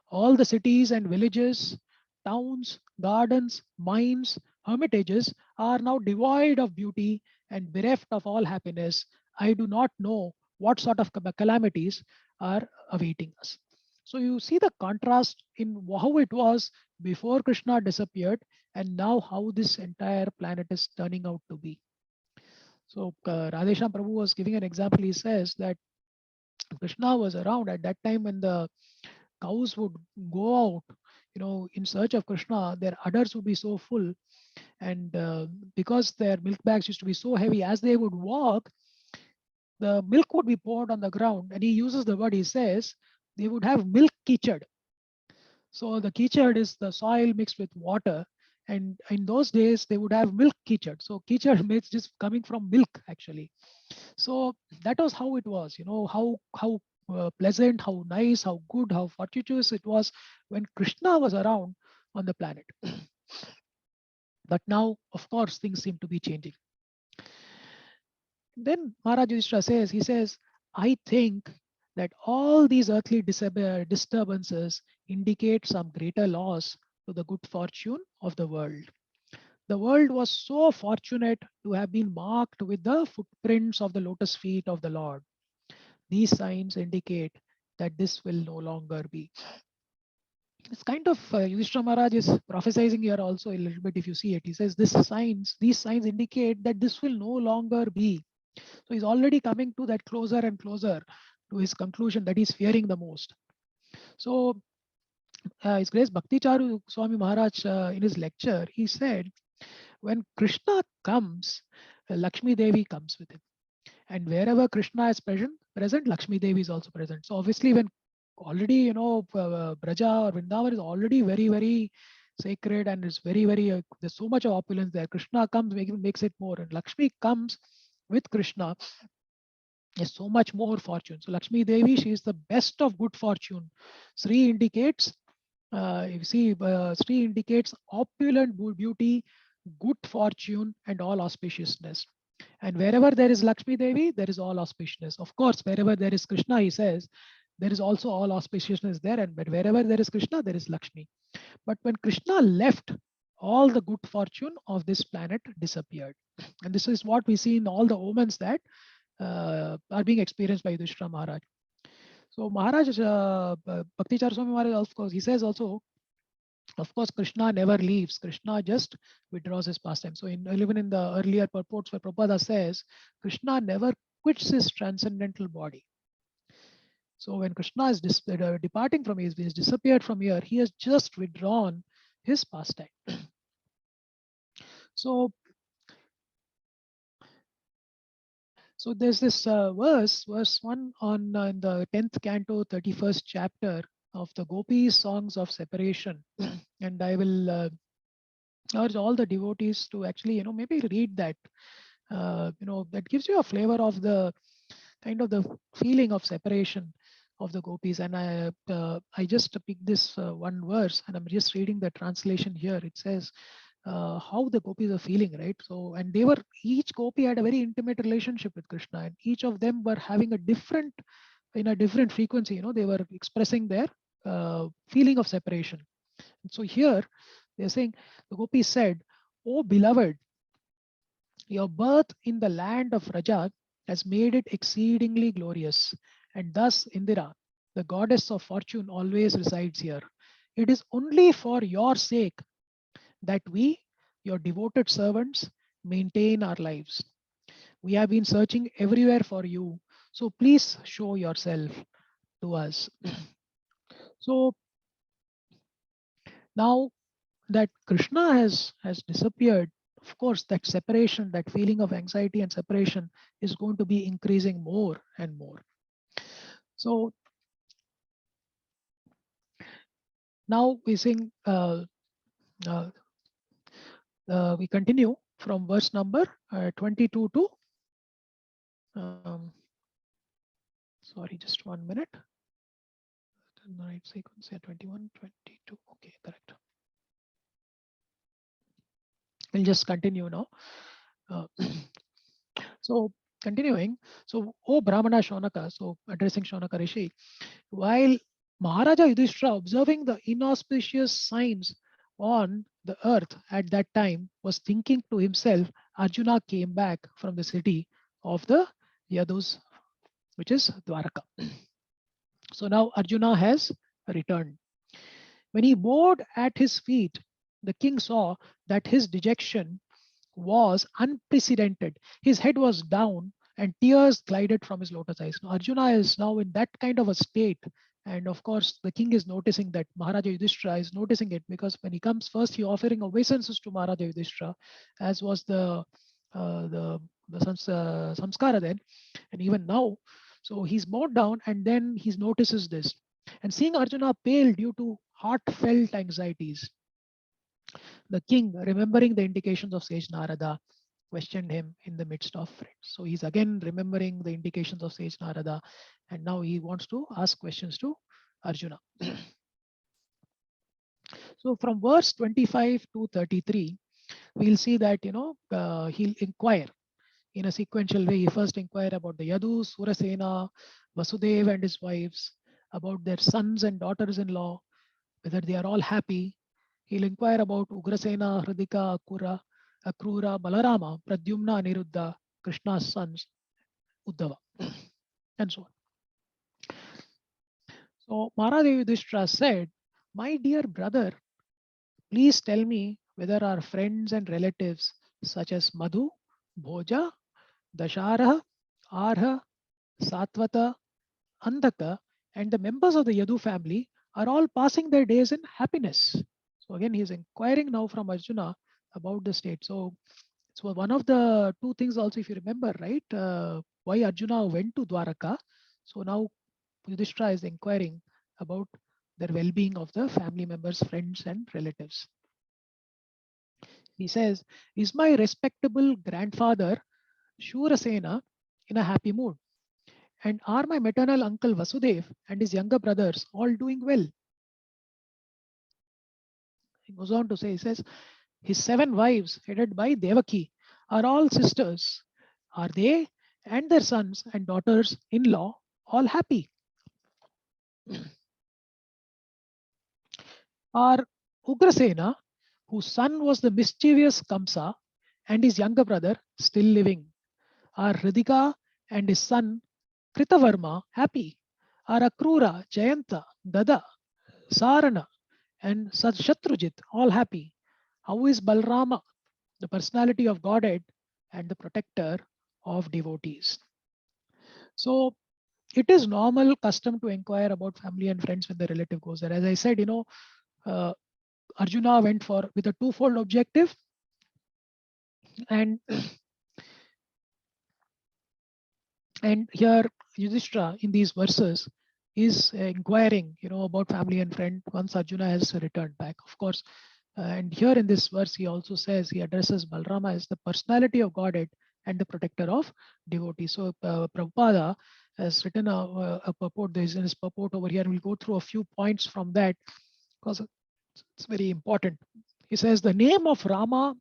All the cities and villages, towns, gardens, mines, hermitages are now devoid of beauty and bereft of all happiness. I do not know what sort of calamities are awaiting us. So you see the contrast in how it was before Krishna disappeared and now how this entire planet is turning out to be. So Radhesham Prabhu was giving an example. He says that Krishna was around at that time when the cows would go out, in search of Krishna. Their udders would be so full, and because their milk bags used to be so heavy, as they would walk, the milk would be poured on the ground. And he uses the word, he says, they would have milk kichad. So the kichad is the soil mixed with water. And in those days, they would have milk kichad. So kichad means just coming from milk, actually. So that was how it was, how pleasant, how nice, how good, how fortuitous it was when Krishna was around on the planet. But now, of course, things seem to be changing. Then Maharaj Yudhishthira says, he says, I think that all these earthly disturbances indicate some greater loss to the good fortune of the world. The world was so fortunate to have been marked with the footprints of the lotus feet of the Lord. These signs indicate that this will no longer be. It's kind of Yudhishthira Maharaj is prophesying here also a little bit if you see it. He says these signs indicate that this will no longer be. So he's already coming to that closer and closer to his conclusion that he's fearing the most. So His Grace Bhakti Charu Swami Maharaj in his lecture, he said, when Krishna comes, Lakshmi Devi comes with him. And wherever Krishna is present, Lakshmi Devi is also present. So obviously when already, Braja or Vrindavan is already very, very sacred and it's very, very, there's so much of opulence there. Krishna comes, makes it more. And Lakshmi comes with Krishna. is so much more fortune. So Lakshmi Devi, she is the best of good fortune. Sri indicates, you see, Sri indicates opulent beauty, good fortune, and all auspiciousness. And wherever there is Lakshmi Devi, there is all auspiciousness. Of course, wherever there is Krishna, he says, there is also all auspiciousness there. And but wherever there is Krishna, there is Lakshmi. But when Krishna left, all the good fortune of this planet disappeared. And this is what we see in all the omens that are being experienced by Yudhishthira Maharaj. So Maharaj, Bhakti Swami Maharaj, of course, he says also, of course, Krishna never leaves. Krishna just withdraws his pastime. So even in the earlier purports where Prabhupada says, Krishna never quits his transcendental body. So when Krishna is departing from here, he has disappeared from here, he has just withdrawn his pastime. So there's this verse 1 on in the 10th canto, 31st chapter of the Gopis songs of separation. And I will urge all the devotees to actually, maybe read that. That gives you a flavor of the kind of the feeling of separation of the gopis. And I just picked this one verse, and I'm just reading the translation here. It says how the gopis are feeling, right? So, and they were, each gopi had a very intimate relationship with Krishna, and each of them were having a different frequency. They were expressing their feeling of separation. And so here they're saying, the gopis said, "Oh beloved, your birth in the land of Raja has made it exceedingly glorious, and thus Indira, the goddess of fortune, always resides here. It is only for your sake that we, your devoted servants, maintain our lives. We have been searching everywhere for you, so please show yourself to us." So now that Krishna has disappeared, of course, that separation, that feeling of anxiety and separation is going to be increasing more and more. So now we sing, we continue from verse number 22 to, sorry, just 1 minute. The right sequence here, 21, 22. Okay, correct. We'll just continue now. So continuing, so O Brahmana Shaunaka, so addressing Shaunaka Rishi, while Maharaja Yudhishthira, observing the inauspicious signs on the earth at that time, was thinking to himself, Arjuna came back from the city of the Yadus, which is Dwaraka. So now Arjuna has returned. When he bowed at his feet, the king saw that his dejection was unprecedented. His head was down and tears glided from his lotus eyes. Now, Arjuna is now in that kind of a state. And of course, the king is noticing that. Maharaja Yudhishthira is noticing it, because when he comes first, he offering obeisances to Maharaja Yudhishthira, as was the samskara then, and even now. So he's bowed down, and then he notices this. And seeing Arjuna pale due to heartfelt anxieties, the king, remembering the indications of sage Narada, questioned him in the midst of friends. So he's again remembering the indications of sage Narada, and now he wants to ask questions to Arjuna. So from verse 25 to 33, we'll see that he'll inquire in a sequential way. He first inquire about the Yadu, Surasena, Vasudeva and his wives, about their sons and daughters-in-law, whether they are all happy. He'll inquire about Ugrasena, Hridika, Akrura, Balarama, Pradyumna, Aniruddha, Krishna's sons, Uddhava, and so on. So Maharaja Yudhishthira said, "My dear brother, please tell me whether our friends and relatives such as Madhu, Bhoja, Dasharaha, Arha, Satvata, Andhaka, and the members of the Yadu family are all passing their days in happiness." So again, he is inquiring now from Arjuna about the state. So one of the two things also, if you remember, right, why Arjuna went to Dwaraka. So now Yudhishthira is inquiring about their well-being of the family members, friends, and relatives. He says, "Is my respectable grandfather Shurasena in a happy mood? And are my maternal uncle Vasudev and his younger brothers all doing well? He goes on to say, he says, his 7 wives, headed by Devaki, are all sisters. Are they and their sons and daughters in law all happy? Are Ugrasena, whose son was the mischievous Kamsa, and his younger brother still living? Are Hridika and his son Kritavarma happy? Are Akrura, Jayanta, Dada, Sarana, and Shatrujit all happy? How is Balrama, the personality of Godhead and the protector of devotees? So it is normal custom to inquire about family and friends when the relative goes there. As I said, uh, Arjuna went for with a twofold objective, and and here Yudhishthira in these verses is inquiring, about family and friend once Arjuna has returned back. Of course, and here in this verse he also says he addresses Balrama as the personality of Godhead and the protector of devotees. So Prabhupada has written a purport. There is his purport over here. We'll go through a few points from that because it's very important. He says the name of Rama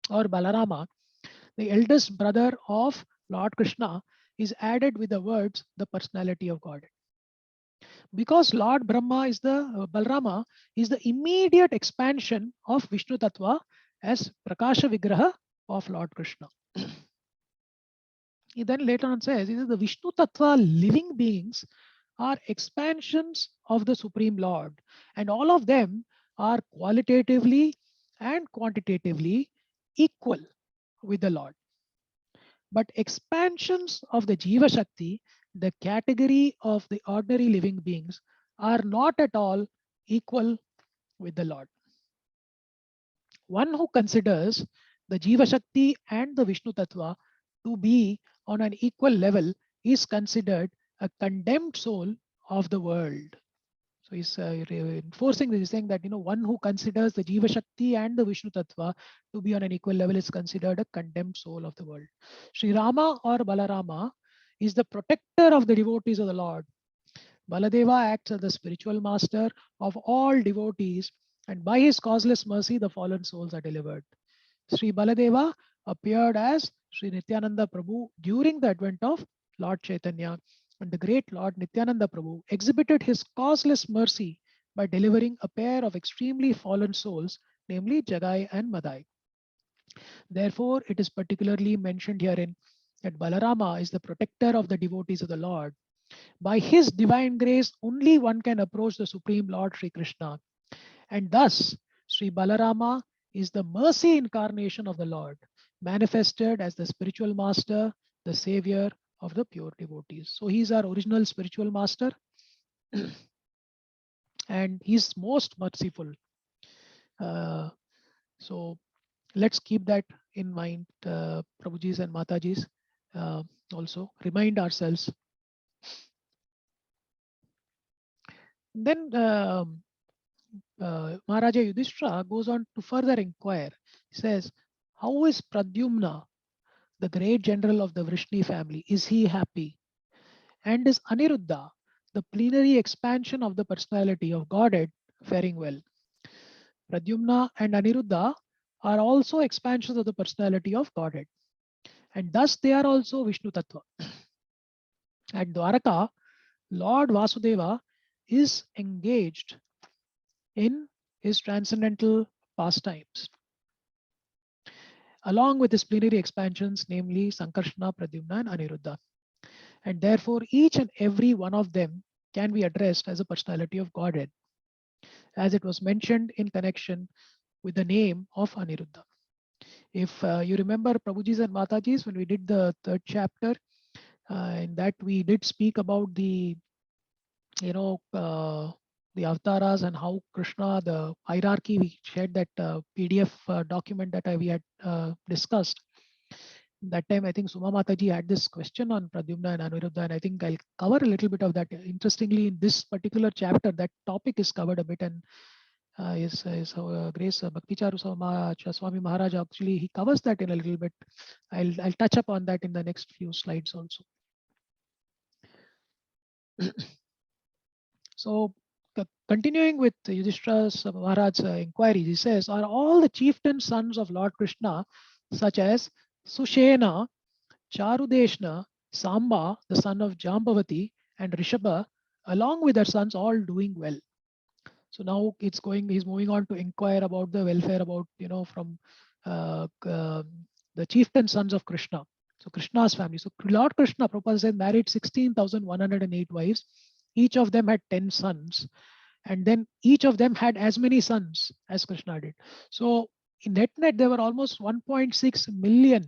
or Balarama, the eldest brother of Lord Krishna, is added with the words the personality of God. Because Lord Brahma is the Balrama is the immediate expansion of Vishnu Tattva as Prakasha Vigraha of Lord Krishna. He then later on says the Vishnu Tattva living beings are expansions of the Supreme Lord, and all of them are qualitatively and quantitatively equal with the Lord. But expansions of the Jiva Shakti, the category of the ordinary living beings, are not at all equal with the Lord. One who considers the Jiva Shakti and the Vishnu Tattva to be on an equal level is considered a condemned soul of the world. So he's reinforcing this, he's saying that one who considers the Jiva Shakti and the Vishnu Tattva to be on an equal level is considered a condemned soul of the world. Sri Rama or Balarama is the protector of the devotees of the Lord. Baladeva acts as the spiritual master of all devotees, and by his causeless mercy, the fallen souls are delivered. Sri Baladeva appeared as Sri Nityananda Prabhu during the advent of Lord Chaitanya, and the great Lord Nityananda Prabhu exhibited his causeless mercy by delivering a pair of extremely fallen souls, namely Jagai and Madai. Therefore, it is particularly mentioned herein that Balarama is the protector of the devotees of the Lord. By his divine grace, only one can approach the Supreme Lord Sri Krishna. And thus, Sri Balarama is the mercy incarnation of the Lord, manifested as the spiritual master, the savior of the pure devotees. So he's our original spiritual master and he's most merciful. So let's keep that in mind, Prabhujis and Matajis. Also remind ourselves. Then Maharaja Yudhishthira goes on to further inquire. He says, how is Pradyumna, the great general of the Vrishni family, is he happy? And is Aniruddha, the plenary expansion of the personality of Godhead, faring well? Pradyumna and Aniruddha are also expansions of the personality of Godhead. And thus they are also Vishnu Tattva. At Dwaraka, Lord Vasudeva is engaged in his transcendental pastimes, along with his plenary expansions, namely Sankarshana, Pradyumna, and Aniruddha. And therefore, each and every one of them can be addressed as a personality of Godhead, as it was mentioned in connection with the name of Aniruddha. If you remember, Prabhujis and Matajis, when we did the 3rd chapter, in that we did speak about the the avatars and how Krishna, the hierarchy, we shared that PDF document that we had discussed. That time, I think Suma Mataji had this question on Pradyumna and Aniruddha, and I think I'll cover a little bit of that. Interestingly, in this particular chapter, that topic is covered a bit, and his Grace Bhakti Charu Swami Maharaj actually he covers that in a little bit. I'll touch upon that in the next few slides also. So continuing with Yudhishthira's Maharaj's inquiries, he says, are all the chieftain sons of Lord Krishna, such as Sushena, Charudeshna, Samba, the son of Jambavati, and Rishabha, along with their sons, all doing well? So now he's moving on to inquire about the welfare, about, from the chieftain sons of Krishna. So Krishna's family. So Lord Krishna, Prabhupada said, married 16,108 wives. Each of them had 10 sons. And then each of them had as many sons as Krishna did. So in net, there were almost 1.6 million,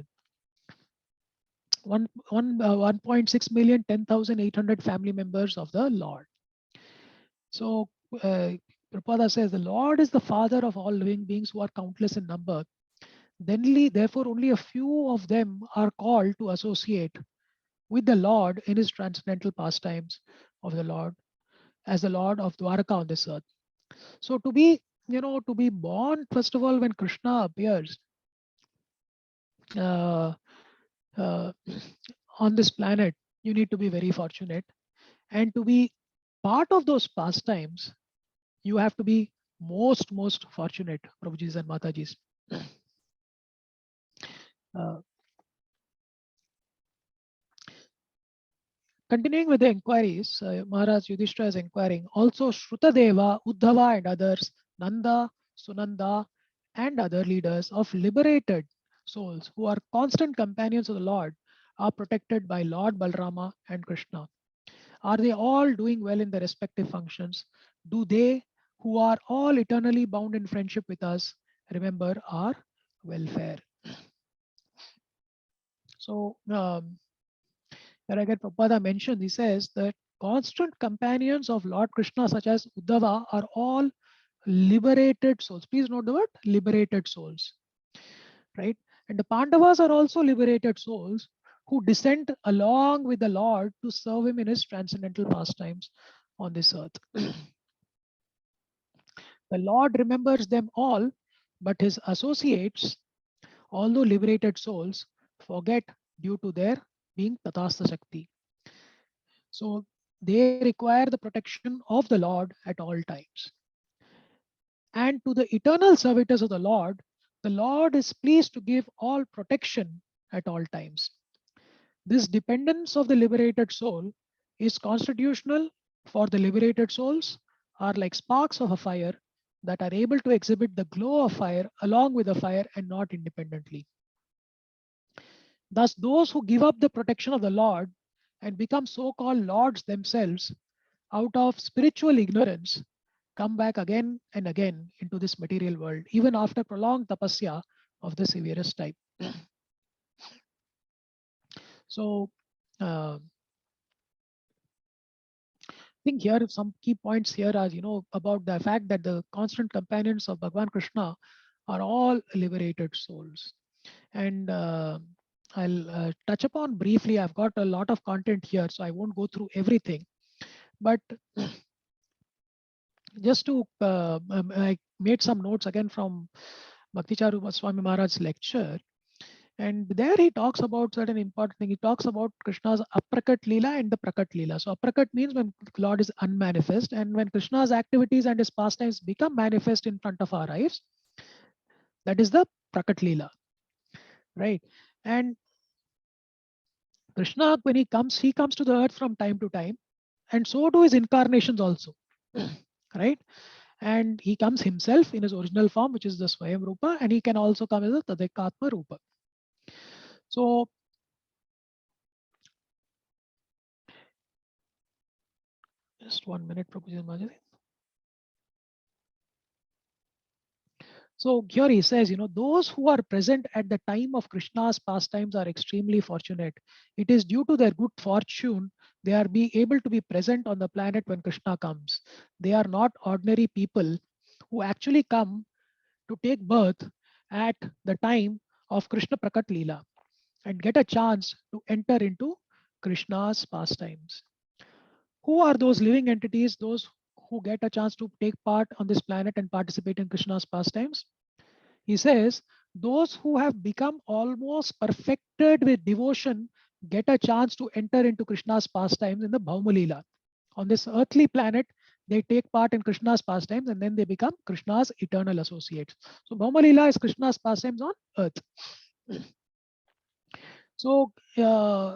1.6 million, 10,800 family members of the Lord. So Prabhupada says, the Lord is the father of all living beings who are countless in number. Therefore, only a few of them are called to associate with the Lord in his transcendental pastimes of the Lord, as the Lord of Dwaraka on this earth. So to be born, first of all, when Krishna appears uh, uh, on this planet, you need to be very fortunate. And to be part of those pastimes, you have to be most fortunate, Prabhujis and Matajis. Continuing with the inquiries, Maharaj Yudhishthira is inquiring. Also, Shrutadeva, Uddhava, and others, Nanda, Sunanda, and other leaders of liberated souls who are constant companions of the Lord are protected by Lord Balrama and Krishna. Are they all doing well in their respective functions? Do they, who are all eternally bound in friendship with us, remember our welfare? So, where again Prabhupada mentioned, he says that constant companions of Lord Krishna, such as Uddhava, are all liberated souls. Please note the word liberated souls, right? And the Pandavas are also liberated souls who descend along with the Lord to serve him in his transcendental pastimes on this earth. The Lord remembers them all, but his associates, although liberated souls, forget due to their being Tatastha Shakti. So they require the protection of the Lord at all times. And to the eternal servitors of the Lord is pleased to give all protection at all times. This dependence of the liberated soul is constitutional, for the liberated souls are like sparks of a fire that are able to exhibit the glow of fire along with the fire and not independently. Thus, those who give up the protection of the Lord and become so-called lords themselves out of spiritual ignorance come back again and again into this material world, even after prolonged tapasya of the severest type. So, I think here some key points here are, about the fact that the constant companions of Bhagavan Krishna are all liberated souls. And I'll touch upon briefly. I've got a lot of content here, so I won't go through everything. But just to, I made some notes again from Bhakti Charu Swami Maharaj's lecture. And there he talks about certain important thing. He talks about Krishna's aprakat leela and the prakat leela. So aprakat means when Lord is unmanifest, and when Krishna's activities and his pastimes become manifest in front of our eyes, that is the prakat leela, right? And Krishna, when he comes to the earth from time to time, and so do his incarnations also, right? And he comes himself in his original form, which is the Swayam Rupa, and he can also come as a Tadekatma Rupa. So, just 1 minute, Prabhuji Maharaj. So here he says, those who are present at the time of Krishna's pastimes are extremely fortunate. It is due to their good fortune they are able to be present on the planet when Krishna comes. They are not ordinary people who actually come to take birth at the time of Krishna Prakat Leela and get a chance to enter into Krishna's pastimes. Who are those living entities, those who get a chance to take part on this planet and participate in Krishna's pastimes? He says, those who have become almost perfected with devotion get a chance to enter into Krishna's pastimes in the Bhauma Leela. On this earthly planet, they take part in Krishna's pastimes and then they become Krishna's eternal associates. So Bhauma Leela is Krishna's pastimes on earth. So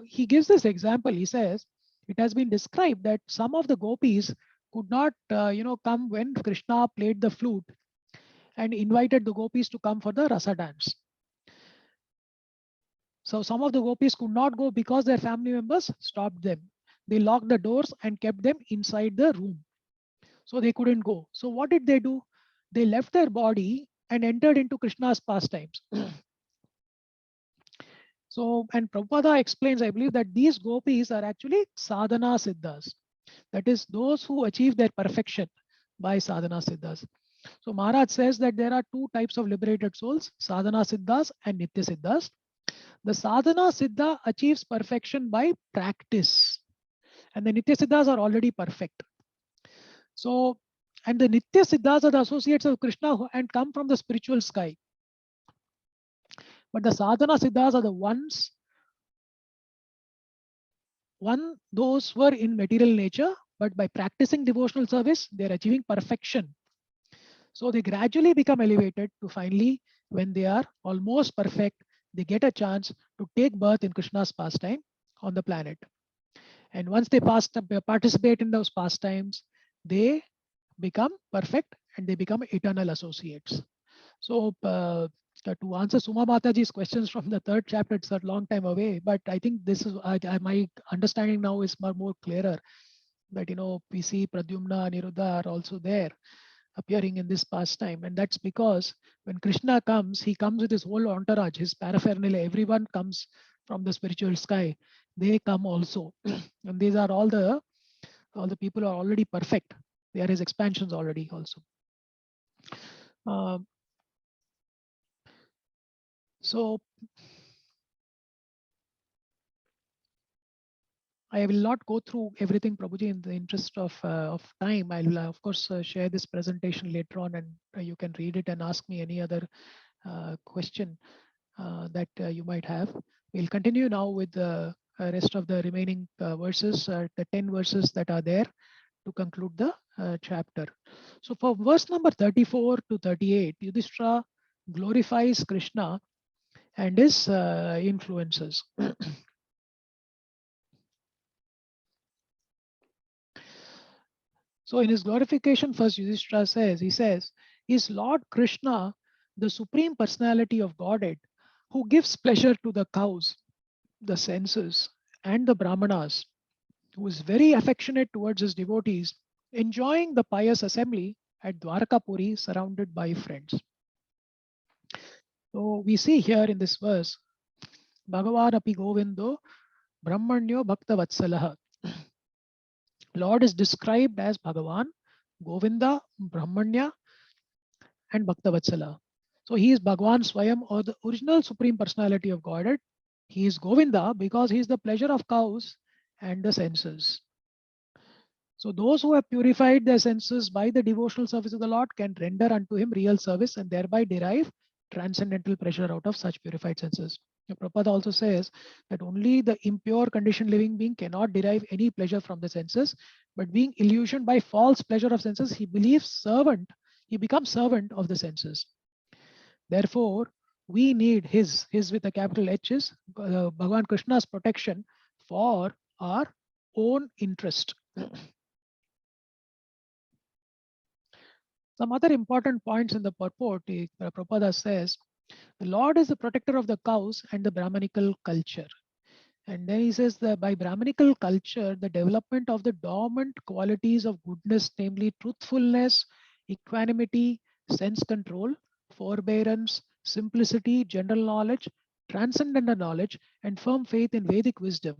he gives this example. He says, it has been described that some of the gopis could not, come when Krishna played the flute and invited the gopis to come for the rasa dance. So some of the gopis could not go because their family members stopped them. They locked the doors and kept them inside the room. So they couldn't go. So what did they do? They left their body and entered into Krishna's pastimes. So, and Prabhupada explains, I believe, that these gopis are actually sadhana siddhas. That is, those who achieve their perfection by sadhana siddhas. So Maharaj says that there are two types of liberated souls, sadhana siddhas and nitya siddhas. The sadhana siddha achieves perfection by practice, and the nitya siddhas are already perfect. So, and the nitya siddhas are the associates of Krishna and come from the spiritual sky. But the sadhana siddhas are the ones, those who are in material nature, but by practicing devotional service, they are achieving perfection. So they gradually become elevated to finally, when they are almost perfect, they get a chance to take birth in Krishna's pastime on the planet. And once they participate in those pastimes, they become perfect and they become eternal associates. So to answer Suma Mataji's questions from the third chapter, it's a long time away, but I think this is my understanding now is more clearer that we see Pradyumna and Niruddha are also there appearing in this pastime, and that's because when Krishna comes, he comes with his whole entourage, his paraphernalia. Everyone comes from the spiritual sky. They come also, and these are all the people are already perfect. They are his expansions already also. So I will not go through everything, Prabhuji, in the interest of time. I will, of course, share this presentation later on, and you can read it and ask me any other question that you might have. We'll continue now with the rest of the remaining verses, the 10 verses that are there to conclude the chapter. So for verse number 34 to 38, Yudhishthira glorifies Krishna and his influences. So in his glorification, first Yudhishthira says, is Lord Krishna the supreme personality of Godhead who gives pleasure to the cows, the senses, and the brahmanas, who is very affectionate towards his devotees, enjoying the pious assembly at Dwarakapuri surrounded by friends. So we see here in this verse, Bhagavan api Govindo Brahmanyo Bhakta Vatsalah. Lord is described as Bhagavan, Govinda, Brahmanya, and Bhakta Vatsala. So he is Bhagavan Swayam, or the original supreme personality of Godhead. He is Govinda because he is the pleasure of cows and the senses. So those who have purified their senses by the devotional service of the Lord can render unto him real service and thereby derive transcendental pleasure out of such purified senses. Prabhupada also says that only the impure conditioned living being cannot derive any pleasure from the senses, but being illusioned by false pleasure of senses, he becomes servant of the senses. Therefore, we need his with a capital H is Bhagavan Krishna's protection for our own interest. Some other important points in the purport, Prabhupada says, the Lord is the protector of the cows and the Brahmanical culture. And then he says that by Brahmanical culture, the development of the dormant qualities of goodness, namely truthfulness, equanimity, sense control, forbearance, simplicity, general knowledge, transcendental knowledge, and firm faith in Vedic wisdom,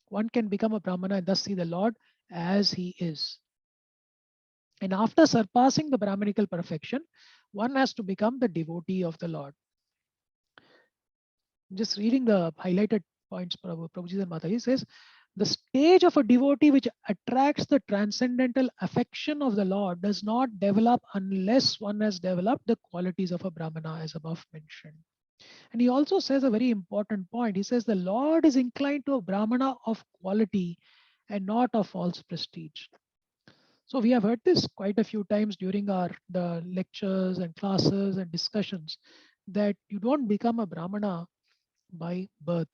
one can become a Brahmana and thus see the Lord as he is. And after surpassing the Brahmanical perfection, one has to become the devotee of the Lord. Just reading the highlighted points, Prabhuji and Mataji says, the stage of a devotee which attracts the transcendental affection of the Lord does not develop unless one has developed the qualities of a Brahmana as above mentioned. And he also says a very important point. He says the Lord is inclined to a Brahmana of quality and not of false prestige. So we have heard this quite a few times during the lectures and classes and discussions, that you don't become a Brahmana by birth.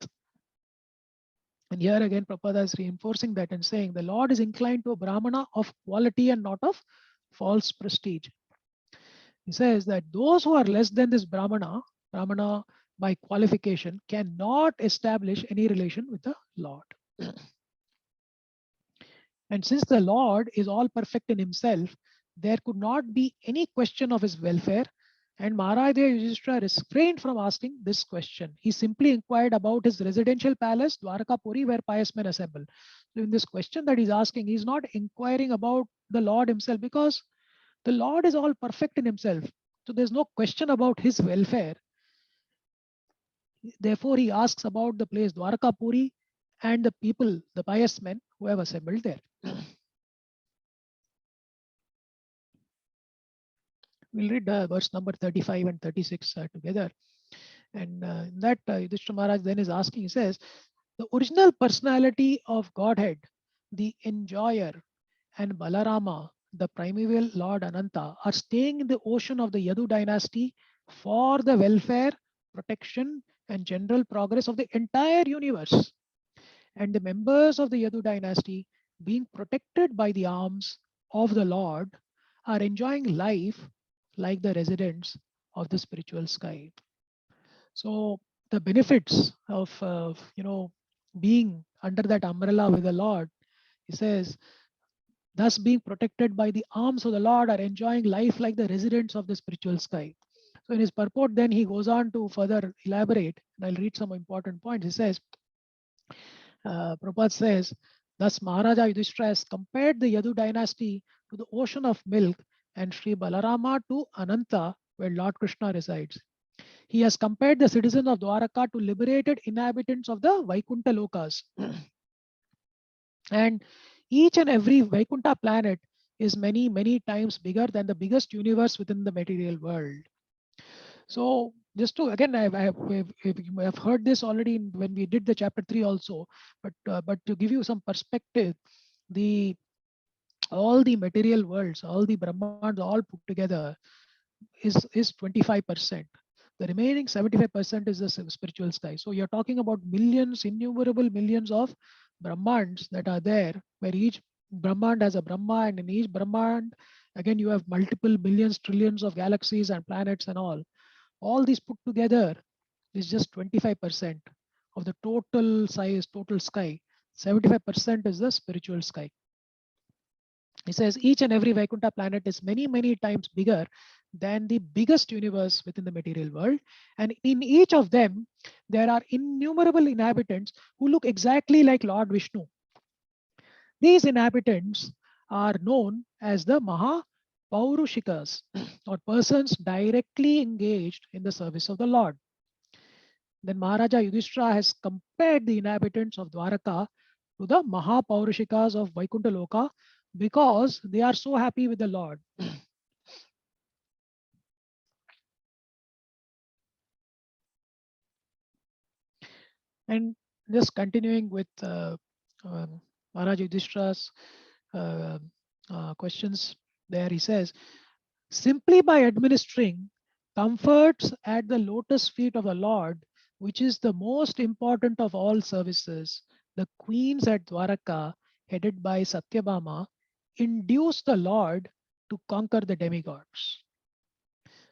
And here again, Prabhupada is reinforcing that and saying the Lord is inclined to a Brahmana of quality and not of false prestige. He says that those who are less than this Brahmana by qualification, cannot establish any relation with the Lord. And since the Lord is all perfect in himself, there could not be any question of his welfare. And Maharaj Yudhishthira refrained from asking this question. He simply inquired about his residential palace, Dwarakapuri, where pious men assemble. So in this question that he's asking, he's not inquiring about the Lord himself, because the Lord is all perfect in himself. So there's no question about his welfare. Therefore, he asks about the place Dwarakapuri and the people, the pious men who have assembled there. We'll read verse number 35 and 36 together. And in that, Yudhishthira Maharaj then is asking, he says, the original personality of Godhead, the enjoyer, and Balarama, the primeval Lord Ananta, are staying in the ocean of the Yadu dynasty for the welfare, protection, and general progress of the entire universe. And the members of the Yadu dynasty, being protected by the arms of the Lord, are enjoying life like the residents of the spiritual sky. So the benefits of being under that umbrella with the Lord, he says, thus being protected by the arms of the Lord, are enjoying life like the residents of the spiritual sky. So in his purport, then he goes on to further elaborate, and I'll read some important points. He says, Prabhupada says, thus Maharaja Yudhishthira has compared the Yadu dynasty to the ocean of milk and Sri Balarama to Ananta, where Lord Krishna resides. He has compared the citizens of Dwaraka to liberated inhabitants of the Vaikuntha Lokas. And each and every Vaikuntha planet is many, many times bigger than the biggest universe within the material world. So just to, again, I've heard this already when we did the chapter 3 also, but to give you some perspective, all the material worlds, all the Brahmands all put together is 25%. The remaining 75% is the spiritual sky. So you're talking about millions, innumerable millions of Brahmands that are there, where each Brahmand has a Brahma, and in each Brahmand, again, you have multiple billions, trillions of galaxies and planets and all. All these put together is just 25% of the total size, total sky. 75% is the spiritual sky. He says each and every Vaikuntha planet is many, many times bigger than the biggest universe within the material world. And in each of them, there are innumerable inhabitants who look exactly like Lord Vishnu. These inhabitants are known as the Maha Paurushikas, or persons directly engaged in the service of the Lord. Then Maharaja Yudhishthira has compared the inhabitants of Dwaraka to the Maha Paurushikas of Vaikuntha Loka, because they are so happy with the Lord. And just continuing with Maharaj Yudhishthira's questions there, he says, simply by administering comforts at the lotus feet of the Lord, which is the most important of all services, the queens at Dwaraka, headed by Satyabhama, induce the Lord to conquer the demigods.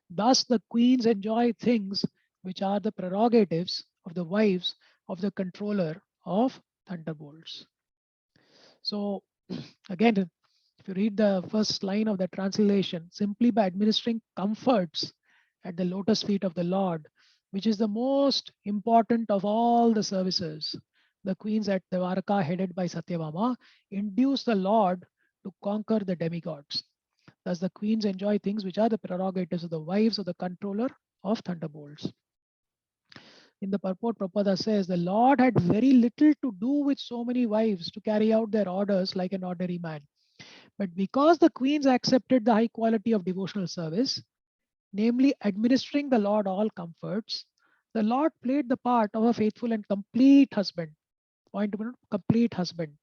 Thus, the queens enjoy things which are the prerogatives of the wives of the controller of thunderbolts. So, again, if you read the first line of the translation, simply by administering comforts at the lotus feet of the Lord, which is the most important of all the services, the queens at Dwaraka, headed by Satyabhama, induce the Lord to conquer the demigods. Thus, the queens enjoy things which are the prerogatives of the wives of the controller of thunderbolts. In the purport, Prabhupada says, the Lord had very little to do with so many wives to carry out their orders like an ordinary man. But because the queens accepted the high quality of devotional service, namely administering the Lord all comforts, the Lord played the part of a faithful and complete husband. Point one, complete husband.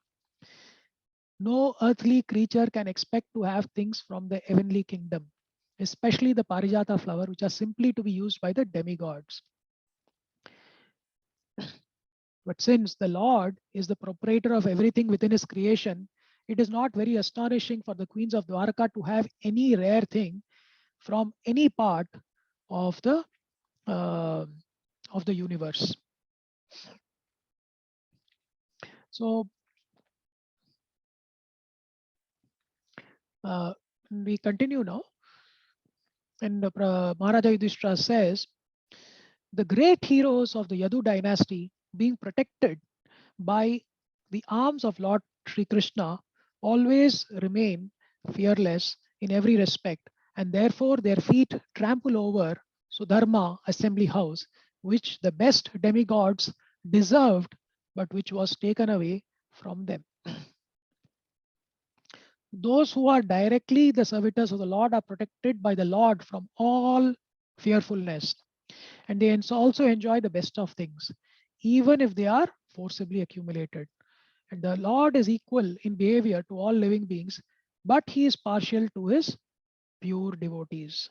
No earthly creature can expect to have things from the heavenly kingdom, especially the Parijata flower, which are simply to be used by the demigods. But since the Lord is the proprietor of everything within his creation, it is not very astonishing for the queens of Dwarka to have any rare thing from any part of the uh, universe. So we continue now, and Maharaja Yudhishthira says, the great heroes of the Yadu dynasty, being protected by the arms of Lord Sri Krishna, always remain fearless in every respect, and therefore their feet trample over Sudharma assembly house, which the best demigods deserved, but which was taken away from them. Those who are directly the servitors of the Lord are protected by the Lord from all fearfulness, and they also enjoy the best of things, even if they are forcibly accumulated. And the Lord is equal in behavior to all living beings, but he is partial to his pure devotees.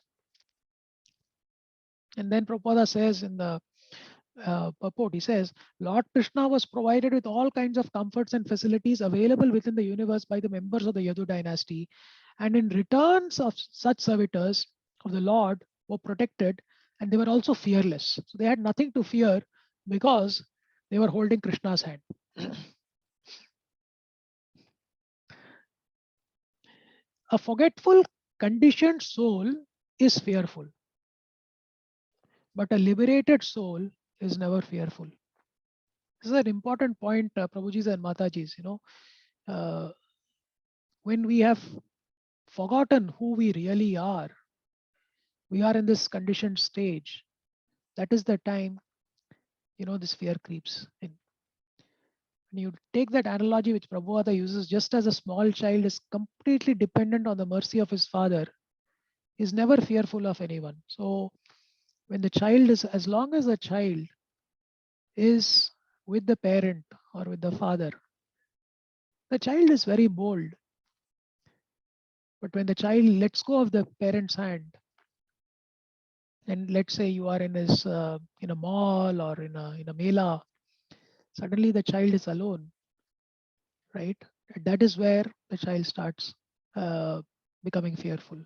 And then Prabhupada says in the purport, he says, Lord Krishna was provided with all kinds of comforts and facilities available within the universe by the members of the Yadu dynasty. And in returns of such servitors of the Lord were protected, and they were also fearless. So they had nothing to fear because they were holding Krishna's hand. A forgetful, conditioned soul is fearful, but a liberated soul is never fearful. This is an important point, Prabhujis and Matajis. When we have forgotten who we really are, we are in this conditioned stage. That is the time, this fear creeps in. When you take that analogy which Prabhupada uses, just as a small child is completely dependent on the mercy of his father, is never fearful of anyone. So when the child is, as long as the child is with the parent or with the father, the child is very bold. But when the child lets go of the parent's hand, and let's say you are in a mall or in a mela, suddenly the child is alone, right? That is where the child starts becoming fearful.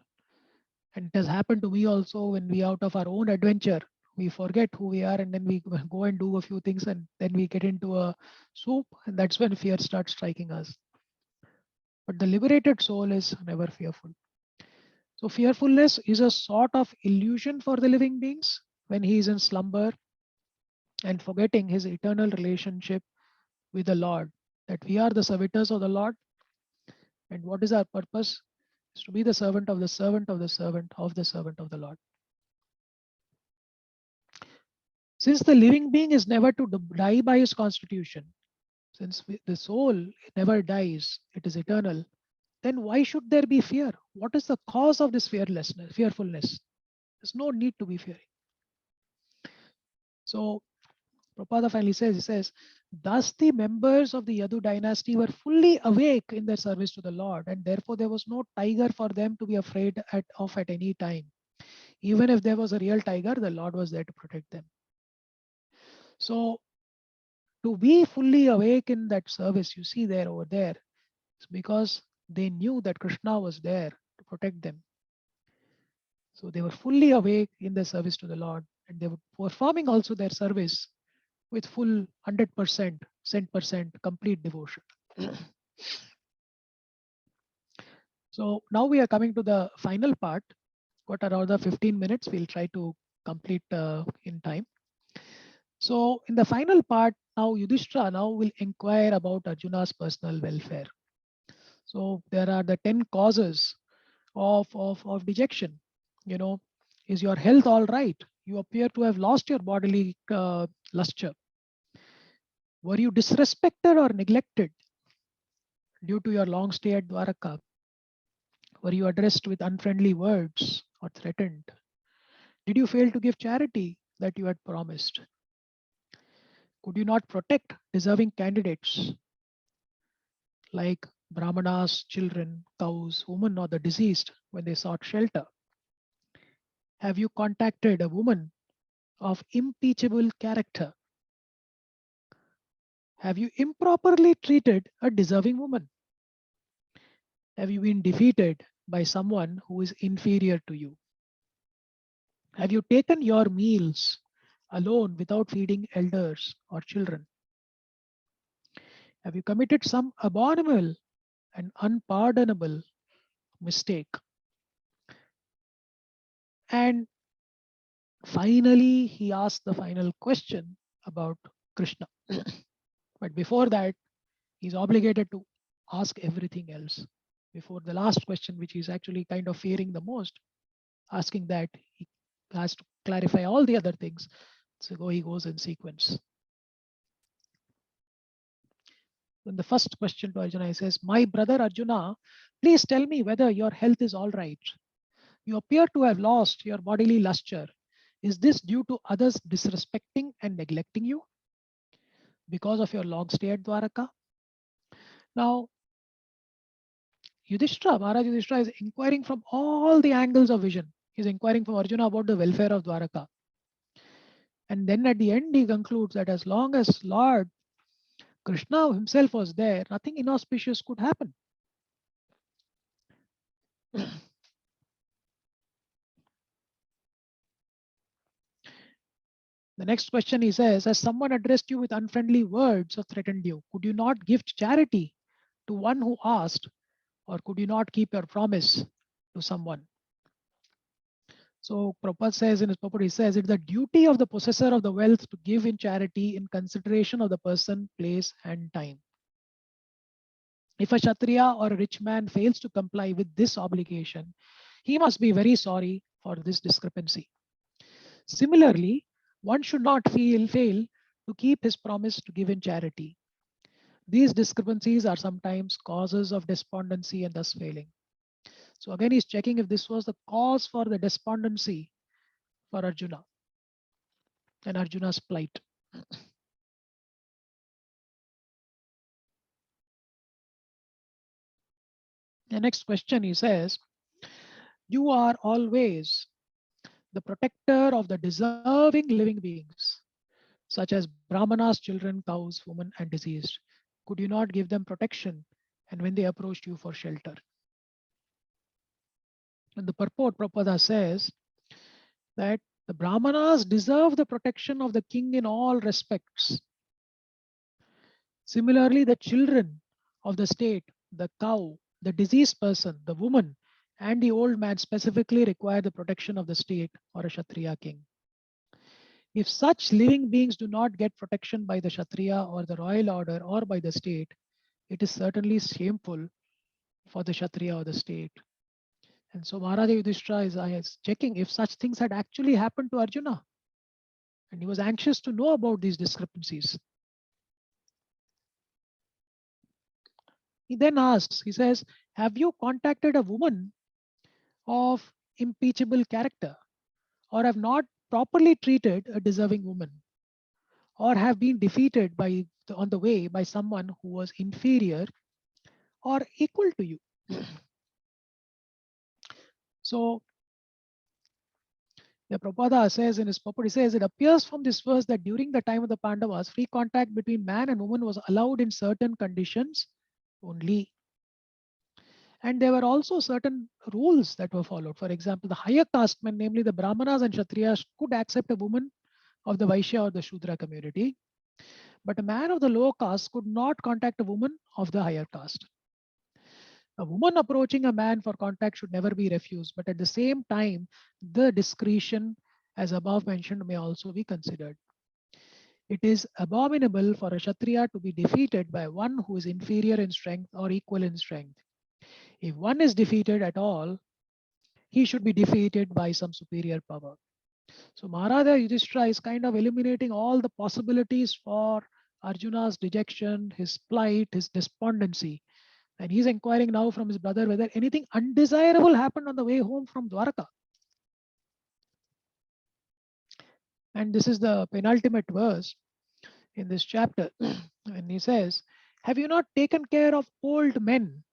And it has happened to me also when we, out of our own adventure, we forget who we are, and then we go and do a few things, and then we get into a soup, and that's when fear starts striking us. But the liberated soul is never fearful. So fearfulness is a sort of illusion for the living beings when he is in slumber and forgetting his eternal relationship with the Lord, that we are the servitors of the Lord, and what is our purpose? Is to be the servant of the servant of the servant of the servant of the Lord. Since the living being is never to die by his constitution, since the soul never dies, it is eternal, then why should there be fear? What is the cause of this fearfulness? There's no need to be fearing. So Prabhupada finally says, he says, thus the members of the Yadu dynasty were fully awake in their service to the Lord, and therefore there was no tiger for them to be afraid of at any time. Even if there was a real tiger, the Lord was there to protect them. So to be fully awake in that service, you see there over there, it's because they knew that Krishna was there to protect them. So they were fully awake in their service to the Lord, and they were performing also their service with full 100%, 100% complete devotion. So now we are coming to the final part. Got around the 15 minutes. We'll try to complete in time. So in the final part, now Yudhishthira now will inquire about Arjuna's personal welfare. So there are the 10 causes of dejection. Is your health all right? You appear to have lost your bodily luster. Were you disrespected or neglected due to your long stay at Dwaraka? Were you addressed with unfriendly words or threatened? Did you fail to give charity that you had promised? Could you not protect deserving candidates like Brahmanas, children, cows, women, or the deceased when they sought shelter? Have you contacted a woman of impeachable character? Have you improperly treated a deserving woman? Have you been defeated by someone who is inferior to you? Have you taken your meals alone without feeding elders or children? Have you committed some abominable and unpardonable mistake? And finally, he asked the final question about Krishna. But before that, he's obligated to ask everything else. Before the last question, which he's actually kind of fearing the most, asking that, he has to clarify all the other things. So he goes in sequence. Then the first question to Arjuna, he says, "My brother Arjuna, please tell me whether your health is all right. You appear to have lost your bodily luster. Is this due to others disrespecting and neglecting you because of your long stay at Dwaraka?" Now, Maharaj Yudhishthira is inquiring from all the angles of vision. He's inquiring from Arjuna about the welfare of Dwaraka. And then at the end, he concludes that as long as Lord Krishna himself was there, nothing inauspicious could happen. The next question he says, "Has someone addressed you with unfriendly words or threatened you? Could you not give charity to one who asked, or could you not keep your promise to someone?" So Prabhupada says in his purport, he says, "It's the duty of the possessor of the wealth to give in charity in consideration of the person, place, and time. If a Kshatriya or a rich man fails to comply with this obligation, he must be very sorry for this discrepancy. Similarly, one should not fail to keep his promise to give in charity. These discrepancies are sometimes causes of despondency and thus failing." So again, he's checking if this was the cause for the despondency for Arjuna and Arjuna's plight. The next question, he says, "You are always the protector of the deserving living beings, such as Brahmanas, children, cows, women, and deceased. Could you not give them protection and when they approached you for shelter?" And the purport, Prabhupada says that the Brahmanas deserve the protection of the king in all respects. Similarly, the children of the state, the cow, the diseased person, the woman, and the old man specifically require the protection of the state or a Kshatriya king. If such living beings do not get protection by the Kshatriya or the royal order or by the state, it is certainly shameful for the Kshatriya or the state. And so Maharaja Yudhishthira is checking if such things had actually happened to Arjuna. And he was anxious to know about these discrepancies. He then asks, he says, "Have you contacted a woman of impeachable character, or have not properly treated a deserving woman, or have been defeated on the way by someone who was inferior or equal to you?" So the Prabhupada says in his purport, he says, "It appears from this verse that during the time of the Pandavas, free contact between man and woman was allowed in certain conditions only. And there were also certain rules that were followed. For example, the higher caste men, namely the Brahmanas and Kshatriyas, could accept a woman of the Vaishya or the Shudra community. But a man of the lower caste could not contact a woman of the higher caste. A woman approaching a man for contact should never be refused, but at the same time, the discretion as above mentioned may also be considered. It is abominable for a Kshatriya to be defeated by one who is inferior in strength or equal in strength. If one is defeated at all, he should be defeated by some superior power." So Maharaja Yudhishthira is kind of eliminating all the possibilities for Arjuna's dejection, his plight, his despondency. And he's inquiring now from his brother whether anything undesirable happened on the way home from Dwaraka. And this is the penultimate verse in this chapter. And he says, Have you not taken care of old men,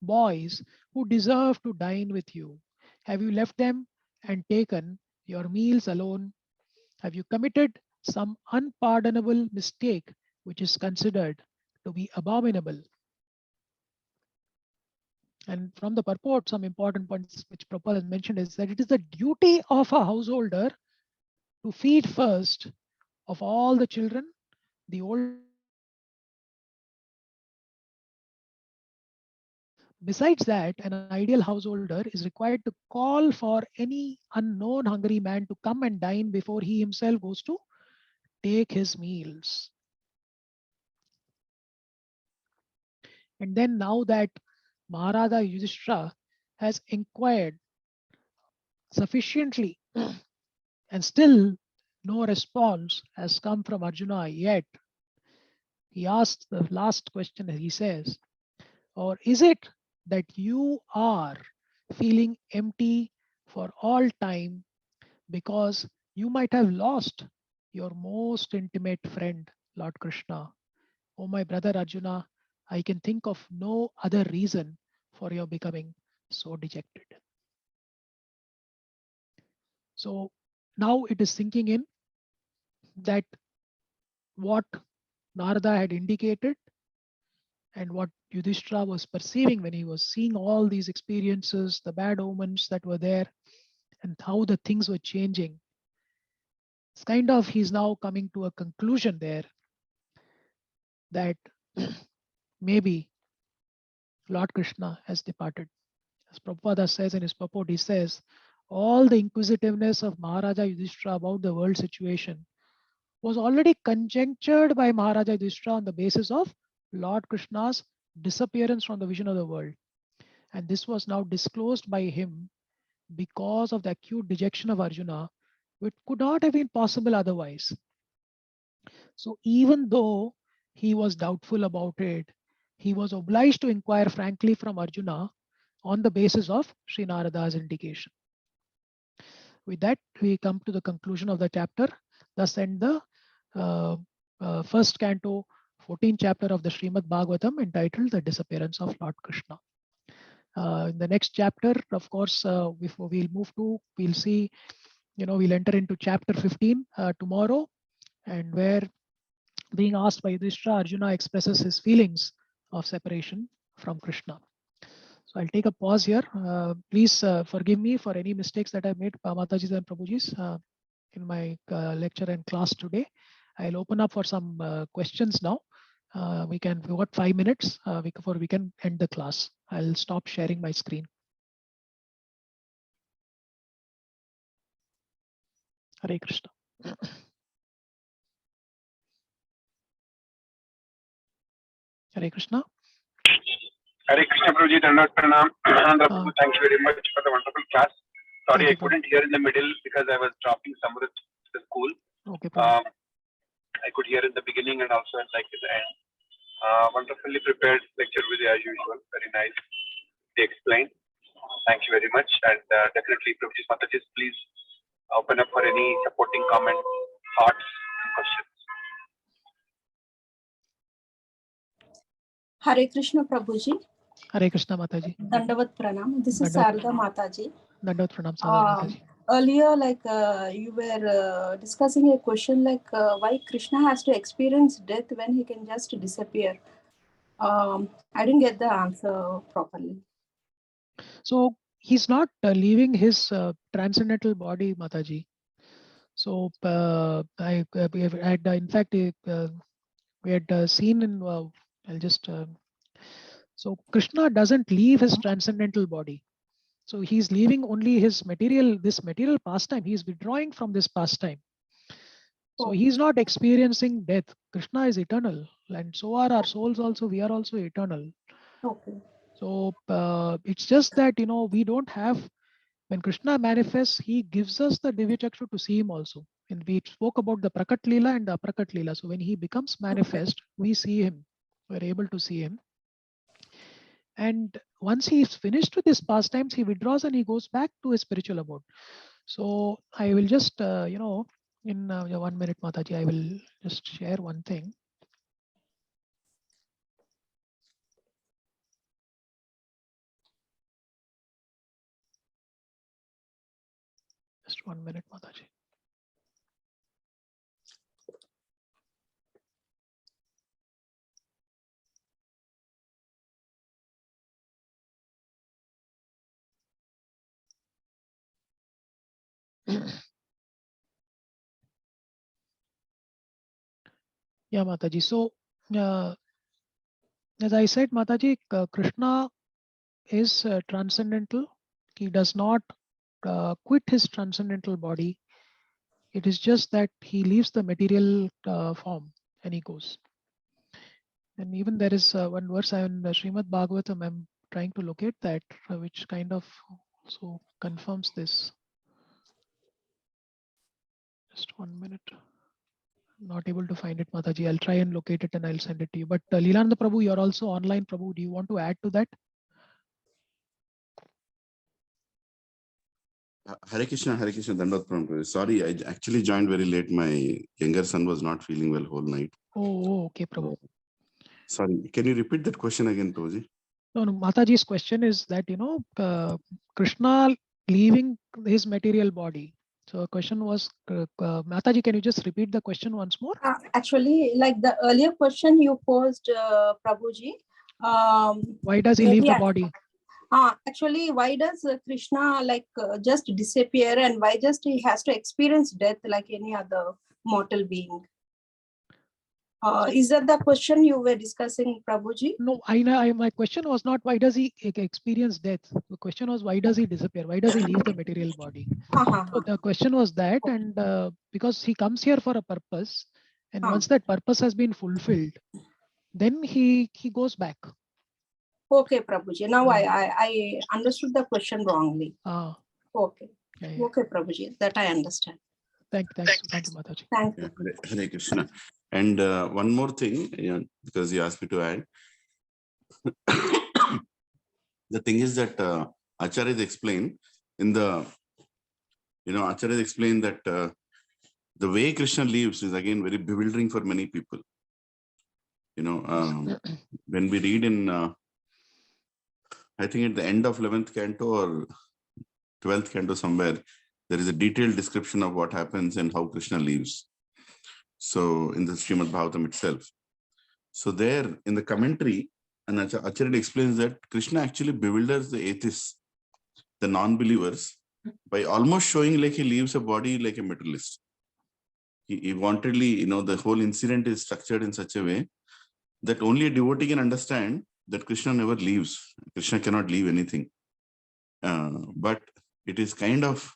boys who deserve to dine with you? Have you left them and taken your meals alone? Have you committed some unpardonable mistake which is considered to be abominable? And from the purport, some important points which Prabhupada has mentioned is that it is the duty of a householder to feed first of all the children, the old men, the widows, and the poor. Besides that, an ideal householder is required to call for any unknown hungry man to come and dine before he himself goes to take his meals. And then now that Maharaja Yudhishthira has inquired sufficiently and still no response has come from Arjuna yet, he asks the last question. He says, or is it that you are feeling empty for all time because you might have lost your most intimate friend, Lord Krishna? Oh, my brother Arjuna, I can think of no other reason for your becoming so dejected. So now it is sinking in that what Narada had indicated and what Yudhishthira was perceiving when he was seeing all these experiences, the bad omens that were there, and how the things were changing. It's kind of he's now coming to a conclusion there that maybe Lord Krishna has departed. As Prabhupada says in his purport, he says, all the inquisitiveness of Maharaja Yudhishthira about the world situation was already conjectured by Maharaja Yudhishthira on the basis of Lord Krishna's disappearance from the vision of the world. And this was now disclosed by him because of the acute dejection of Arjuna, which could not have been possible otherwise. So even though he was doubtful about it, he was obliged to inquire frankly from Arjuna on the basis of Sri Narada's indication. With that, we come to the conclusion of the chapter. Thus end the first canto, 14th chapter of the Srimad Bhagavatam, entitled The Disappearance of Lord Krishna. In the next chapter, of course, before we'll see, we'll enter into chapter 15 tomorrow, and where, being asked by Yudhishthira, Arjuna expresses his feelings of separation from Krishna. So I'll take a pause here. Please forgive me for any mistakes that I made, Matajis and Prabhujis, in my lecture and class today. I'll open up for some questions now. We've got 5 minutes before we can end the class. I'll stop sharing my screen. Hare Krishna. Hare Krishna. Hare Krishna Prabhuji, Dandavat Pranam. Anandram Prabhu, thank you very much for the wonderful class. Sorry, I couldn't hear in the middle because I was dropping Samrit to the school. Okay. I could hear in the beginning and also at the end. Wonderfully prepared lecture with you as usual. Very nice. They explained. Thank you very much. And definitely, Prabhuji Matajis, please open up for any supporting comments, thoughts, and questions. Hare Krishna Prabhuji. Hare Krishna Mataji. Dandavat Pranam. This is Sarada Mataji. Dandavat Pranam, Sarada Mataji. Earlier, you were discussing a question why Krishna has to experience death when he can just disappear. I didn't get the answer properly. So he's not leaving his transcendental body, Mataji. So in fact, we had seen in, I'll just, so Krishna doesn't leave his transcendental body. So he's leaving only this material pastime. He's withdrawing from this pastime. So he's not experiencing death. Krishna is eternal, and so are our souls also. We are also eternal. Okay. So it's just that, we don't have, when Krishna manifests, he gives us the Divya Chakshu to see him also. And we spoke about the Prakat Leela and the Aprakat Leela. So when he becomes manifest, we see him. We're able to see him. And once he's finished with his pastimes, he withdraws and he goes back to his spiritual abode. So I will just, in 1 minute, Mataji, I will just share one thing. Just 1 minute, Mataji. Yeah, Mataji. So, as I said, Mataji, Krishna is transcendental. He does not quit his transcendental body. It is just that he leaves the material form and he goes. And even there is one verse in Srimad Bhagavatam, I'm trying to locate that, which kind of so confirms this. Just 1 minute. Not able to find it, Mataji. I'll try and locate it and I'll send it to you. But Lilananda Prabhu, you're also online, Prabhu. Do you want to add to that? Hare Krishna, Dandavat Pranam. Sorry, I actually joined very late. My younger son was not feeling well whole night. Oh, okay, Prabhu. Sorry, can you repeat that question again, Prabhuji? No, Mataji's question is that, Krishna leaving his material body. So question was, Mataji, can you just repeat the question once more? Actually, like the earlier question you posed, Prabhuji. Why does he leave the body? Actually, why does Krishna just disappear, and why just he has to experience death like any other mortal being? Is that the question you were discussing, Prabhuji? No, my question was not why does he experience death. The question was why does he disappear? Why does he leave the material body? So the question was that, and because he comes here for a purpose, and once that purpose has been fulfilled, then he goes back. Okay, Prabhuji. Now I understood the question wrongly. Okay. Yeah. Okay, Prabhuji. That I understand. Thank you, Mataji. Thank you. Hare Krishna. And one more thing, because you asked me to add. The thing is that Acharya explained in the, Acharya explained that the way Krishna lives is again very bewildering for many people. When we read in, I think at the end of 11th canto or 12th canto somewhere, there is a detailed description of what happens and how Krishna lives. So in the Srimad Bhagavatam itself. So there in the commentary, and Acharya explains that Krishna actually bewilders the atheists, the non-believers, by almost showing like he leaves a body like a materialist. He wantedly, the whole incident is structured in such a way that only a devotee can understand that Krishna never leaves. Krishna cannot leave anything. But it is kind of,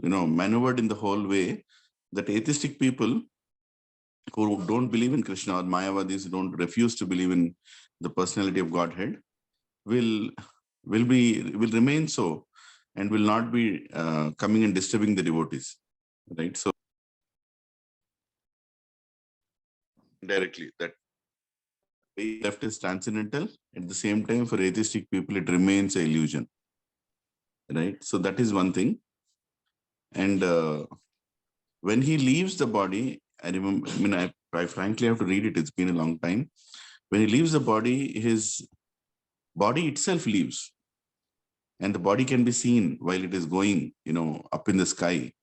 maneuvered in the whole way that atheistic people who don't believe in Krishna or Mayavadis don't refuse to believe in the personality of Godhead will remain so and will not be coming and disturbing the devotees, right? So directly that left is transcendental. At the same time, for atheistic people, it remains an illusion, right? So that is one thing. And when he leaves the body, I remember, I frankly have to read it. It's been a long time. When he leaves the body, his body itself leaves. And the body can be seen while it is going, up in the sky.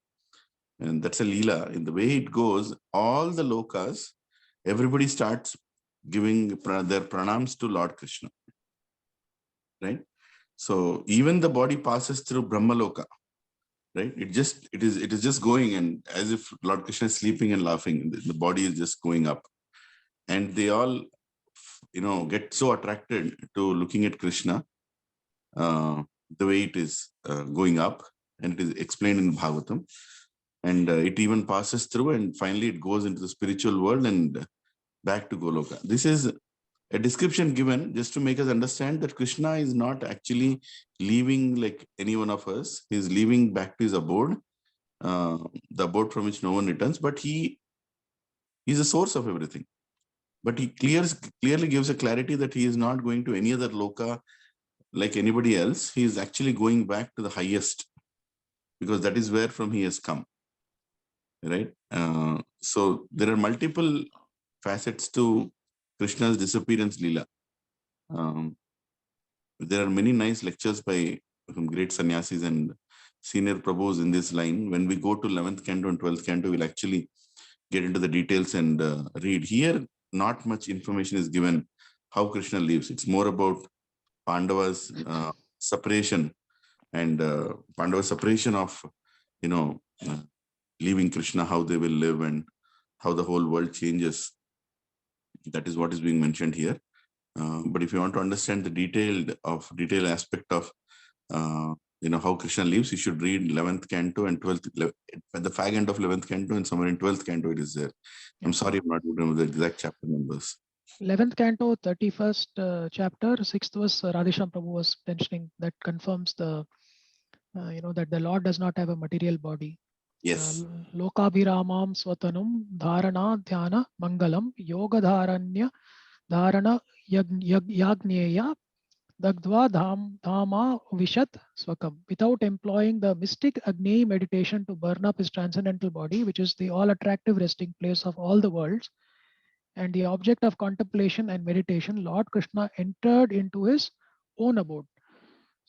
And that's a Leela. In the way it goes, all the lokas, everybody starts giving their pranams to Lord Krishna, right? So even the body passes through Brahmaloka, right? It is just going, and as if Lord Krishna is sleeping and laughing, the body is just going up. And they all, get so attracted to looking at Krishna, the way it is going up, and it is explained in Bhagavatam. And it even passes through, and finally it goes into the spiritual world and back to Goloka. This is a description given just to make us understand that Krishna is not actually leaving like any one of us. He is leaving back to his abode, the abode from which no one returns, but he is the source of everything. But he clearly gives a clarity that he is not going to any other loka like anybody else. He is actually going back to the highest, because that is where from he has come, right? So there are multiple facets to Krishna's disappearance Leela. There are many nice lectures by great sannyasis and senior Prabhus in this line. When we go to 11th canto and 12th canto, we'll actually get into the details and read. Here, not much information is given how Krishna lives. It's more about Pandava's separation and Pandava's separation of, leaving Krishna, how they will live and how the whole world changes. That is what is being mentioned here. But if you want to understand the detailed aspect of how Krishna lives, you should read 11th canto and 12th, at the fag end of 11th canto and somewhere in 12th canto it is there. I'm sorry, I'm not remember the exact chapter numbers. 11th canto, 31st chapter, 6th verse, Radhesham Prabhu was mentioning that confirms the, that the Lord does not have a material body. Yes. Lokabhiramam swatanum dharana dhyana mangalam yoga dharanya dharana yagneya dagdva dhama vishat swakam. Without employing the mystic Agni meditation to burn up his transcendental body, which is the all-attractive resting place of all the worlds, and the object of contemplation and meditation, Lord Krishna entered into his own abode.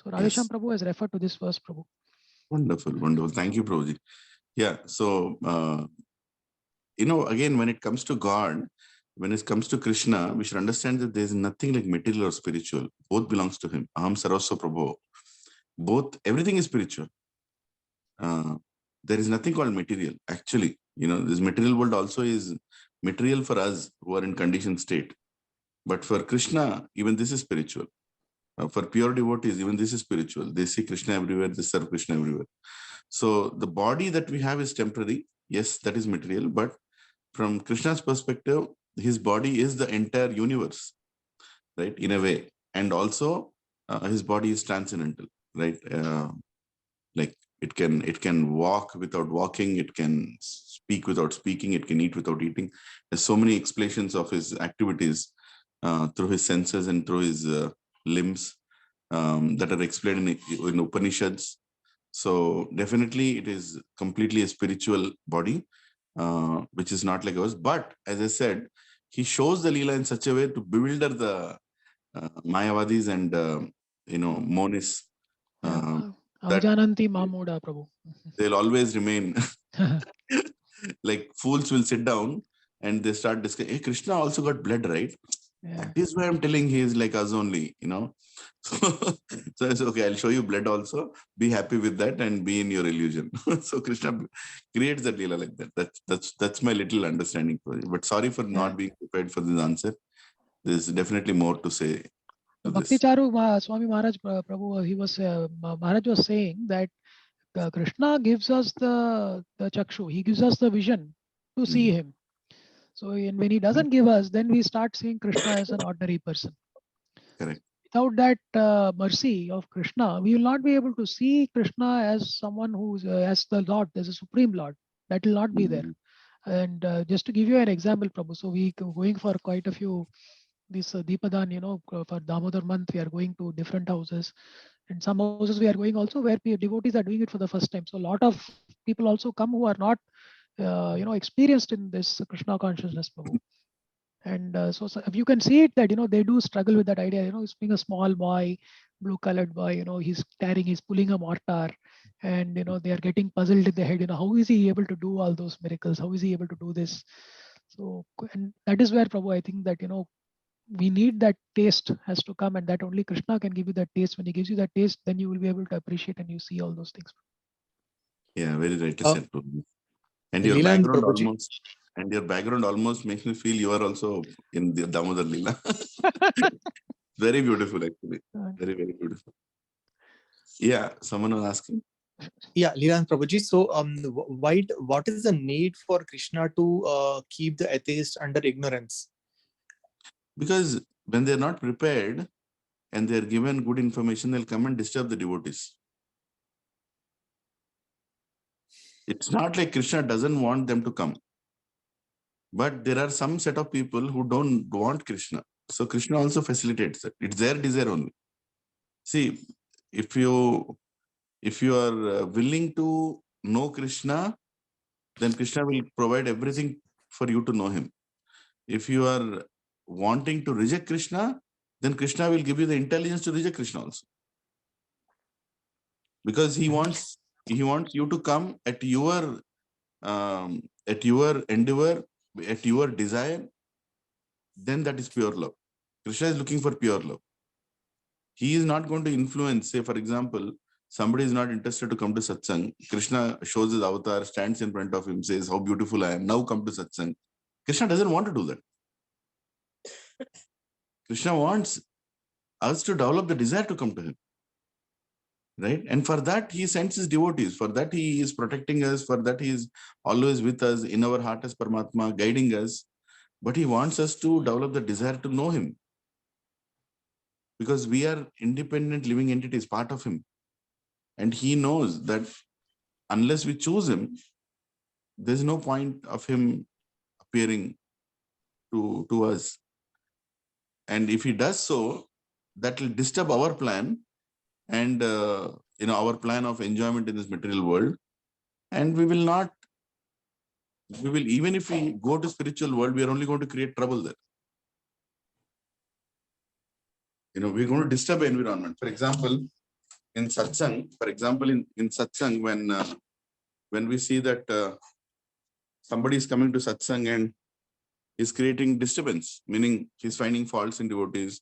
So Radhesham Prabhu has referred to this verse, Prabhu. Wonderful, wonderful. Thank you, Prabhuji. Yeah, so, again, when it comes to God, when it comes to Krishna, we should understand that there is nothing like material or spiritual. Both belongs to him. Aham sarvasva prabho. Both, everything is spiritual. There is nothing called material. Actually, this material world also is material for us who are in conditioned state. But for Krishna, even this is spiritual. For pure devotees, even this is spiritual. They see Krishna everywhere, they serve Krishna everywhere. So the body that we have is temporary. Yes, that is material. But from Krishna's perspective, his body is the entire universe, right? In a way. And also, his body is transcendental, right? Like it can walk without walking, it can speak without speaking, it can eat without eating. There's so many explanations of his activities through his senses and through his limbs that are explained in Upanishads. So definitely it is completely a spiritual body, which is not like ours. But as I said, he shows the Leela in such a way to bewilder the Mayavadis and, Monis. Avajananti Mamuda, Prabhu. They'll always remain like fools will sit down and they start discussing, hey, Krishna also got blood, right? Yeah. That is why I'm telling he is like us only, So I said, okay, I'll show you blood also. Be happy with that and be in your illusion. So Krishna creates that Leela like that. That's my little understanding for you. But sorry for not being prepared for this answer. There's definitely more to say. Bhakti Charu Swami Maharaj Prabhu, Maharaj was saying that Krishna gives us the chakshu. He gives us the vision to see him. So when he doesn't give us, then we start seeing Krishna as an ordinary person. Correct. Without that mercy of Krishna, we will not be able to see Krishna as someone who's as the Lord, as a supreme Lord. That will not be there. And just to give you an example, Prabhu, so we going for quite a few this Deepadan, for Damodar month, we are going to different houses. And some houses we are going also where devotees are doing it for the first time. So a lot of people also come who are not, experienced in this Krishna consciousness, Prabhu. And so you can see it that, they do struggle with that idea, he's being a small boy, blue-colored boy, he's pulling a mortar. And, they are getting puzzled in the head, how is he able to do all those miracles? How is he able to do this? So, and that is where, Prabhu, I think that, we need that taste has to come, and that only Krishna can give you that taste. When he gives you that taste, then you will be able to appreciate and you see all those things. Yeah, very rightly said. And your background almost makes me feel you are also in the Damodar Leela. Very beautiful, actually. Very, very beautiful. Yeah, someone was asking. Yeah, Lilananda Prabhuji. So, what is the need for Krishna to keep the atheist under ignorance? Because when they're not prepared and they're given good information, they'll come and disturb the devotees. It's not like Krishna doesn't want them to come. But there are some set of people who don't want Krishna. So Krishna also facilitates that. It's their desire only. See, if you are willing to know Krishna, then Krishna will provide everything for you to know him. If you are wanting to reject Krishna, then Krishna will give you the intelligence to reject Krishna also. Because he wants He wants you to come at your endeavor, at your desire. Then that is pure love. Krishna is looking for pure love. He is not going to influence. Say, for example, somebody is not interested to come to satsang. Krishna shows his avatar, stands in front of him, says, "How beautiful I am. Now come to satsang." Krishna doesn't want to do that. Krishna wants us to develop the desire to come to him. Right? And for that, he sends his devotees. For that, he is protecting us. For that, he is always with us in our heart as Paramatma, guiding us. But he wants us to develop the desire to know him. Because we are independent living entities, part of him. And he knows that unless we choose him, there's no point of him appearing to us. And if he does so, that will disturb our plan and our plan of enjoyment in this material world. And we will not, even if we go to spiritual world, we are only going to create trouble there. We're going to disturb the environment. For example, in satsang, in satsang, when we see that somebody is coming to satsang and is creating disturbance, meaning he's finding faults in devotees,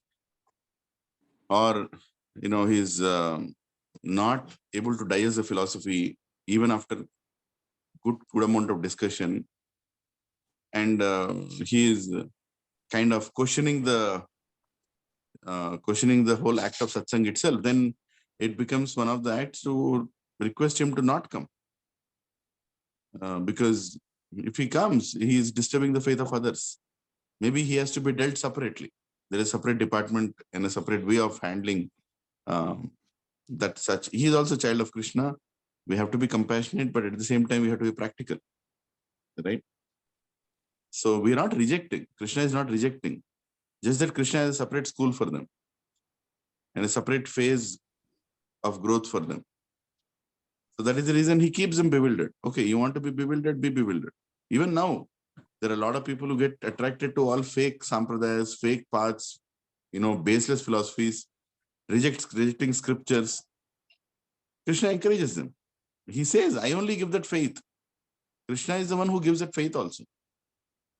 or he's not able to digest the philosophy even after good amount of discussion, and he is kind of questioning the whole act of satsang itself, then it becomes one of the acts to request him to not come, because if he comes, he is disturbing the faith of others. Maybe he has to be dealt separately. There is a separate department and a separate way of handling that such. He is also a child of Krishna. We have to be compassionate, but at the same time, we have to be practical, right? So we are not rejecting. Krishna is not rejecting. Just that Krishna has a separate school for them and a separate phase of growth for them. So that is the reason he keeps them bewildered. Okay, you want to be bewildered, be bewildered. Even now, there are a lot of people who get attracted to all fake sampradayas, fake paths, baseless philosophies, rejecting scriptures. Krishna encourages them. He says, I only give that faith. Krishna is the one who gives that faith also.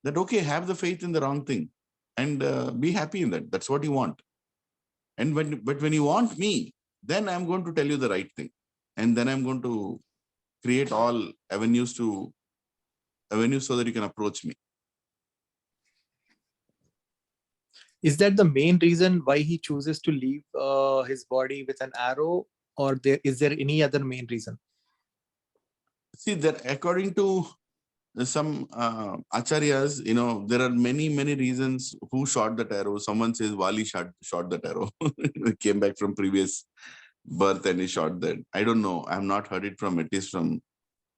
That, okay, have the faith in the wrong thing and be happy in that. That's what you want. But when you want me, then I'm going to tell you the right thing. And then I'm going to create all avenues so that you can approach me. Is that the main reason why he chooses to leave his body with an arrow, or is there any other main reason? See, that according to some acharyas, there are many reasons who shot that arrow. Someone says Wali shot that arrow. He came back from previous birth and he shot that. I don't know. I have not heard it from, at least from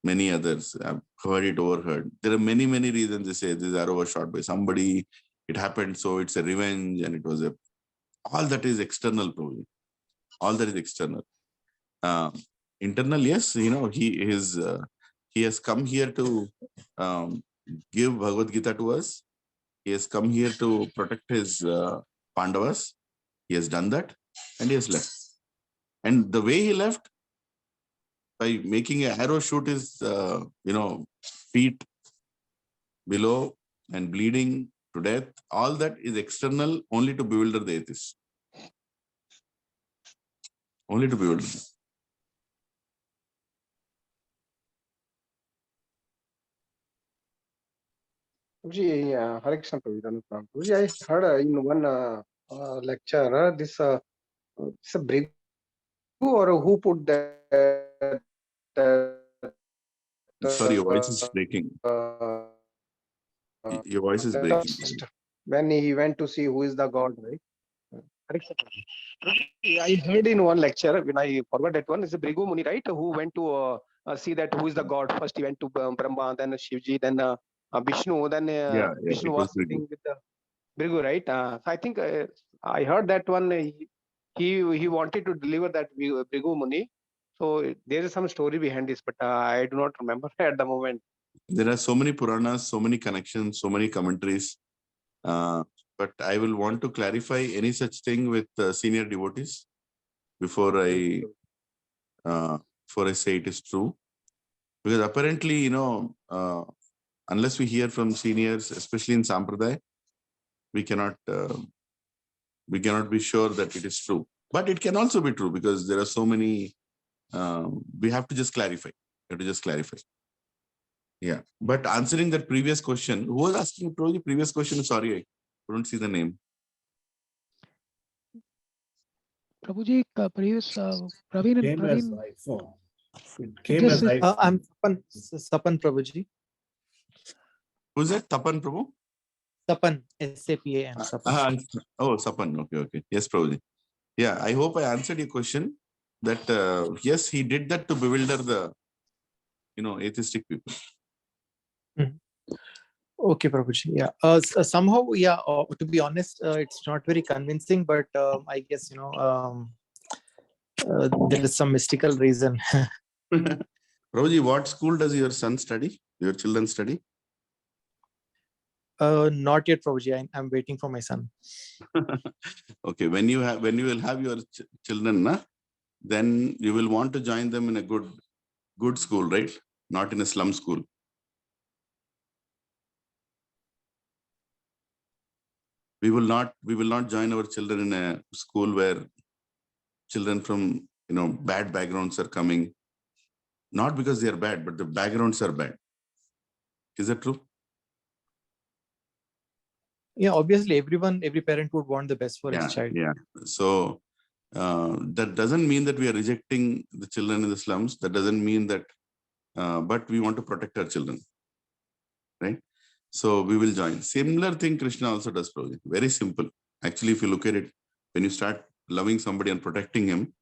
many others. I've heard it overheard. There are many reasons they say this arrow was shot by somebody. It happened, so it's a revenge, and it was all that is external, probably. All that is external. Internal, yes, he has come here to give Bhagavad Gita to us. He has come here to protect his Pandavas. He has done that, and he has left. And the way he left, by making an arrow shoot his feet below and bleeding to death, all that is external, only to bewilder the atheists. Only to bewilder them. Hare Krishna Prabhuji, I heard in one lecture, this it's a Brigu, or who put that? Sorry, your voice is breaking. Your voice is breaking. When he went to see who is the God, right? I heard in one lecture, when I forgot that one, is a Brigu Muni, right? Who went to see that who is the God. First he went to Brahma, then Shivji, then Vishnu, then Vishnu was sitting with the Brigu, right? I think I heard that one. He wanted to deliver that Brigu Muni. So there is some story behind this, but I do not remember at the moment. There are so many Puranas, so many connections, so many commentaries. But I will want to clarify any such thing with senior devotees before I before I say it is true. Because apparently, unless we hear from seniors, especially in Sampradaya, we cannot be sure that it is true. But it can also be true because there are so many. We have to just clarify. Yeah. But answering that previous question, who was asking the previous question? Sorry, I couldn't see the name. Prabhuji, previous Praveen and Came as Praveen. iPhone. It came Just as iPhone. I'm Sapan Prabhuji. Who's that? Tapan Prabhu? Sapan, S-A-P-A-N. Sapan. Oh, Sapan. Okay. Yes, Prabhuji. Yeah, I hope I answered your question. That yes, he did that to bewilder the atheistic people. Okay, Prabhuji. Yeah. Somehow, yeah. To be honest, it's not very convincing, but I guess there is some mystical reason. Prabhuji, what school does your son study? Your children study? Not yet, Prabhuji. I'm waiting for my son. Okay, when you will have your children, then you will want to join them in a good school, right? Not in a slum school. We will not join our children in a school where children from bad backgrounds are coming. Not because they are bad, but the backgrounds are bad. Is that true? Yeah, obviously, every parent would want the best for his child. Yeah. So that doesn't mean that we are rejecting the children in the slums. That doesn't mean that, but we want to protect our children, right? So we will join. Similar thing Krishna also does, Prabhuji. Very simple. Actually, if you look at it, when you start loving somebody and protecting him,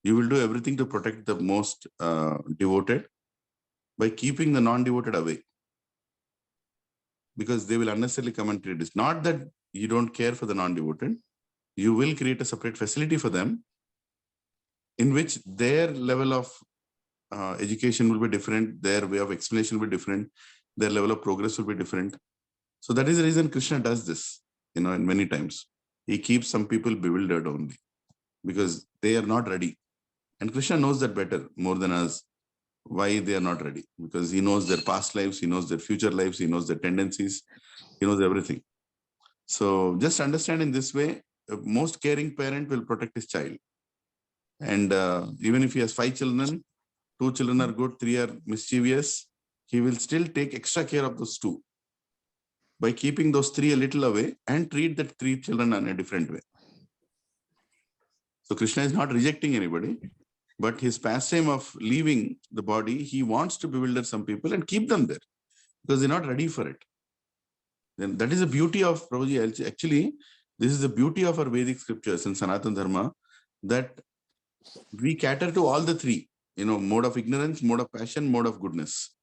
you will do everything to protect the most devoted by keeping the non-devoted away. Because they will unnecessarily come and treat this. Not that you don't care for the non-devoted. You will create a separate facility for them in which their level of education will be different, their way of explanation will be different, their level of progress will be different. So that is the reason Krishna does this, in many times. He keeps some people bewildered only because they are not ready. And Krishna knows that better, more than us, why they are not ready. Because he knows their past lives, he knows their future lives, he knows their tendencies, he knows everything. So just understand in this way, a most caring parent will protect his child. And even if he has 5 children, 2 children are good, 3 are mischievous, he will still take extra care of those 2 by keeping those 3 a little away and treat that 3 children in a different way. So Krishna is not rejecting anybody, but his pastime of leaving the body, he wants to bewilder some people and keep them there because they're not ready for it. Then that is the beauty of Prabhuji. Actually, this is the beauty of our Vedic scriptures in Sanatana Dharma, that we cater to all the 3, mode of ignorance, mode of passion, mode of goodness.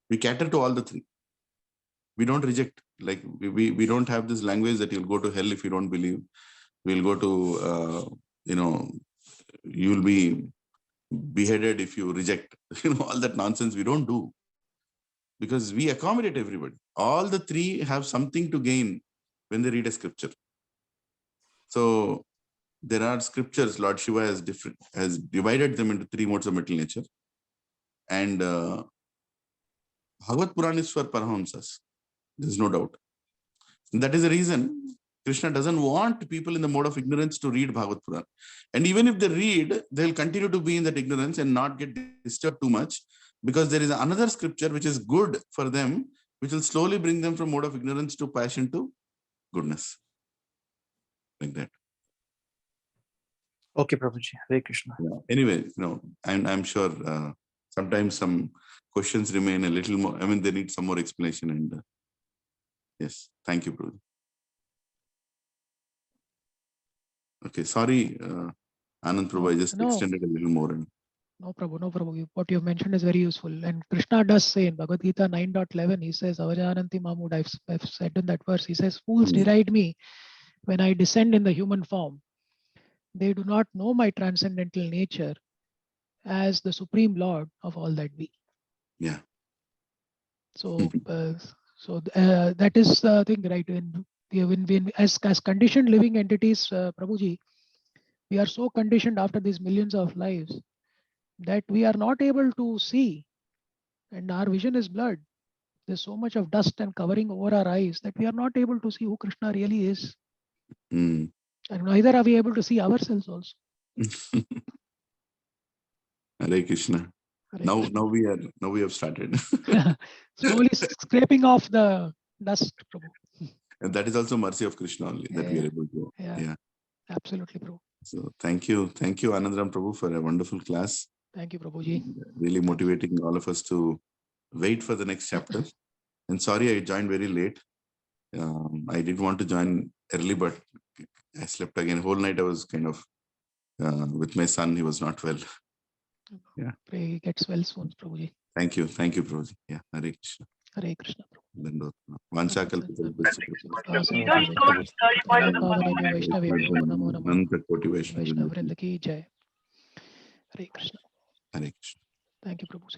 We cater to all the 3. We don't reject, like we don't have this language that you'll go to hell if you don't believe. We'll go to, you'll be beheaded if you reject, all that nonsense we don't do. Because we accommodate everybody. All the 3 have something to gain when they read a scripture. So there are scriptures, Lord Shiva has divided them into 3 modes of mental nature. And Bhagavad Puran is for Parahamsas. There's no doubt. And that is the reason Krishna doesn't want people in the mode of ignorance to read Bhagavad Puran. And even if they read, they'll continue to be in that ignorance and not get disturbed too much, because there is another scripture which is good for them, which will slowly bring them from mode of ignorance to passion to goodness. Like that. Okay, Prabhuji. Hare Krishna. Yeah. Anyway, I'm sure sometimes some questions remain a little more, they need some more explanation. And yes, thank you, Prabhuji. Okay, sorry, Anand Prabhu, I just extended a little more. No, Prabhu. What you have mentioned is very useful. And Krishna does say in Bhagavad Gita 9.11, he says, Avajananti Mamud, I've said in that verse, he says, fools deride me when I descend in the human form. They do not know my transcendental nature as the Supreme Lord of all that be. Yeah. So, that is the thing, right? When as conditioned living entities, Prabhuji, we are so conditioned after these millions of lives that we are not able to see, and our vision is blurred. There's so much of dust and covering over our eyes that we are not able to see who Krishna really is. Mm. And neither are we able to see ourselves also. Hare Krishna. Hare Now Krishna. we have started. Slowly scraping off the dust, Prabhu. And that is also mercy of Krishna only, that we are able to. Yeah. Absolutely, Prabhu. So thank you, Anandram Prabhu, for a wonderful class. Thank you, Prabhuji. Really motivating all of us to wait for the next chapter. And sorry, I joined very late. I didn't want to join early, but I slept again. Whole night I was kind of with my son. He was not well. Yeah. Pray he gets well soon, Prabhuji. Thank you, Prabhuji. Yeah, Hare Krishna. Hare Krishna, Prabhu. Vaishnav ki jai. Hare Krishna. Hare Krishna. Thank you, Prabhu.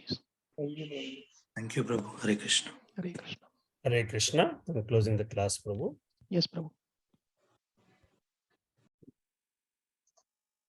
Thank you, Prabhu. Hare Krishna. Hare Krishna. Hare Krishna. I'm closing the class, Prabhu. Yes, Prabhu.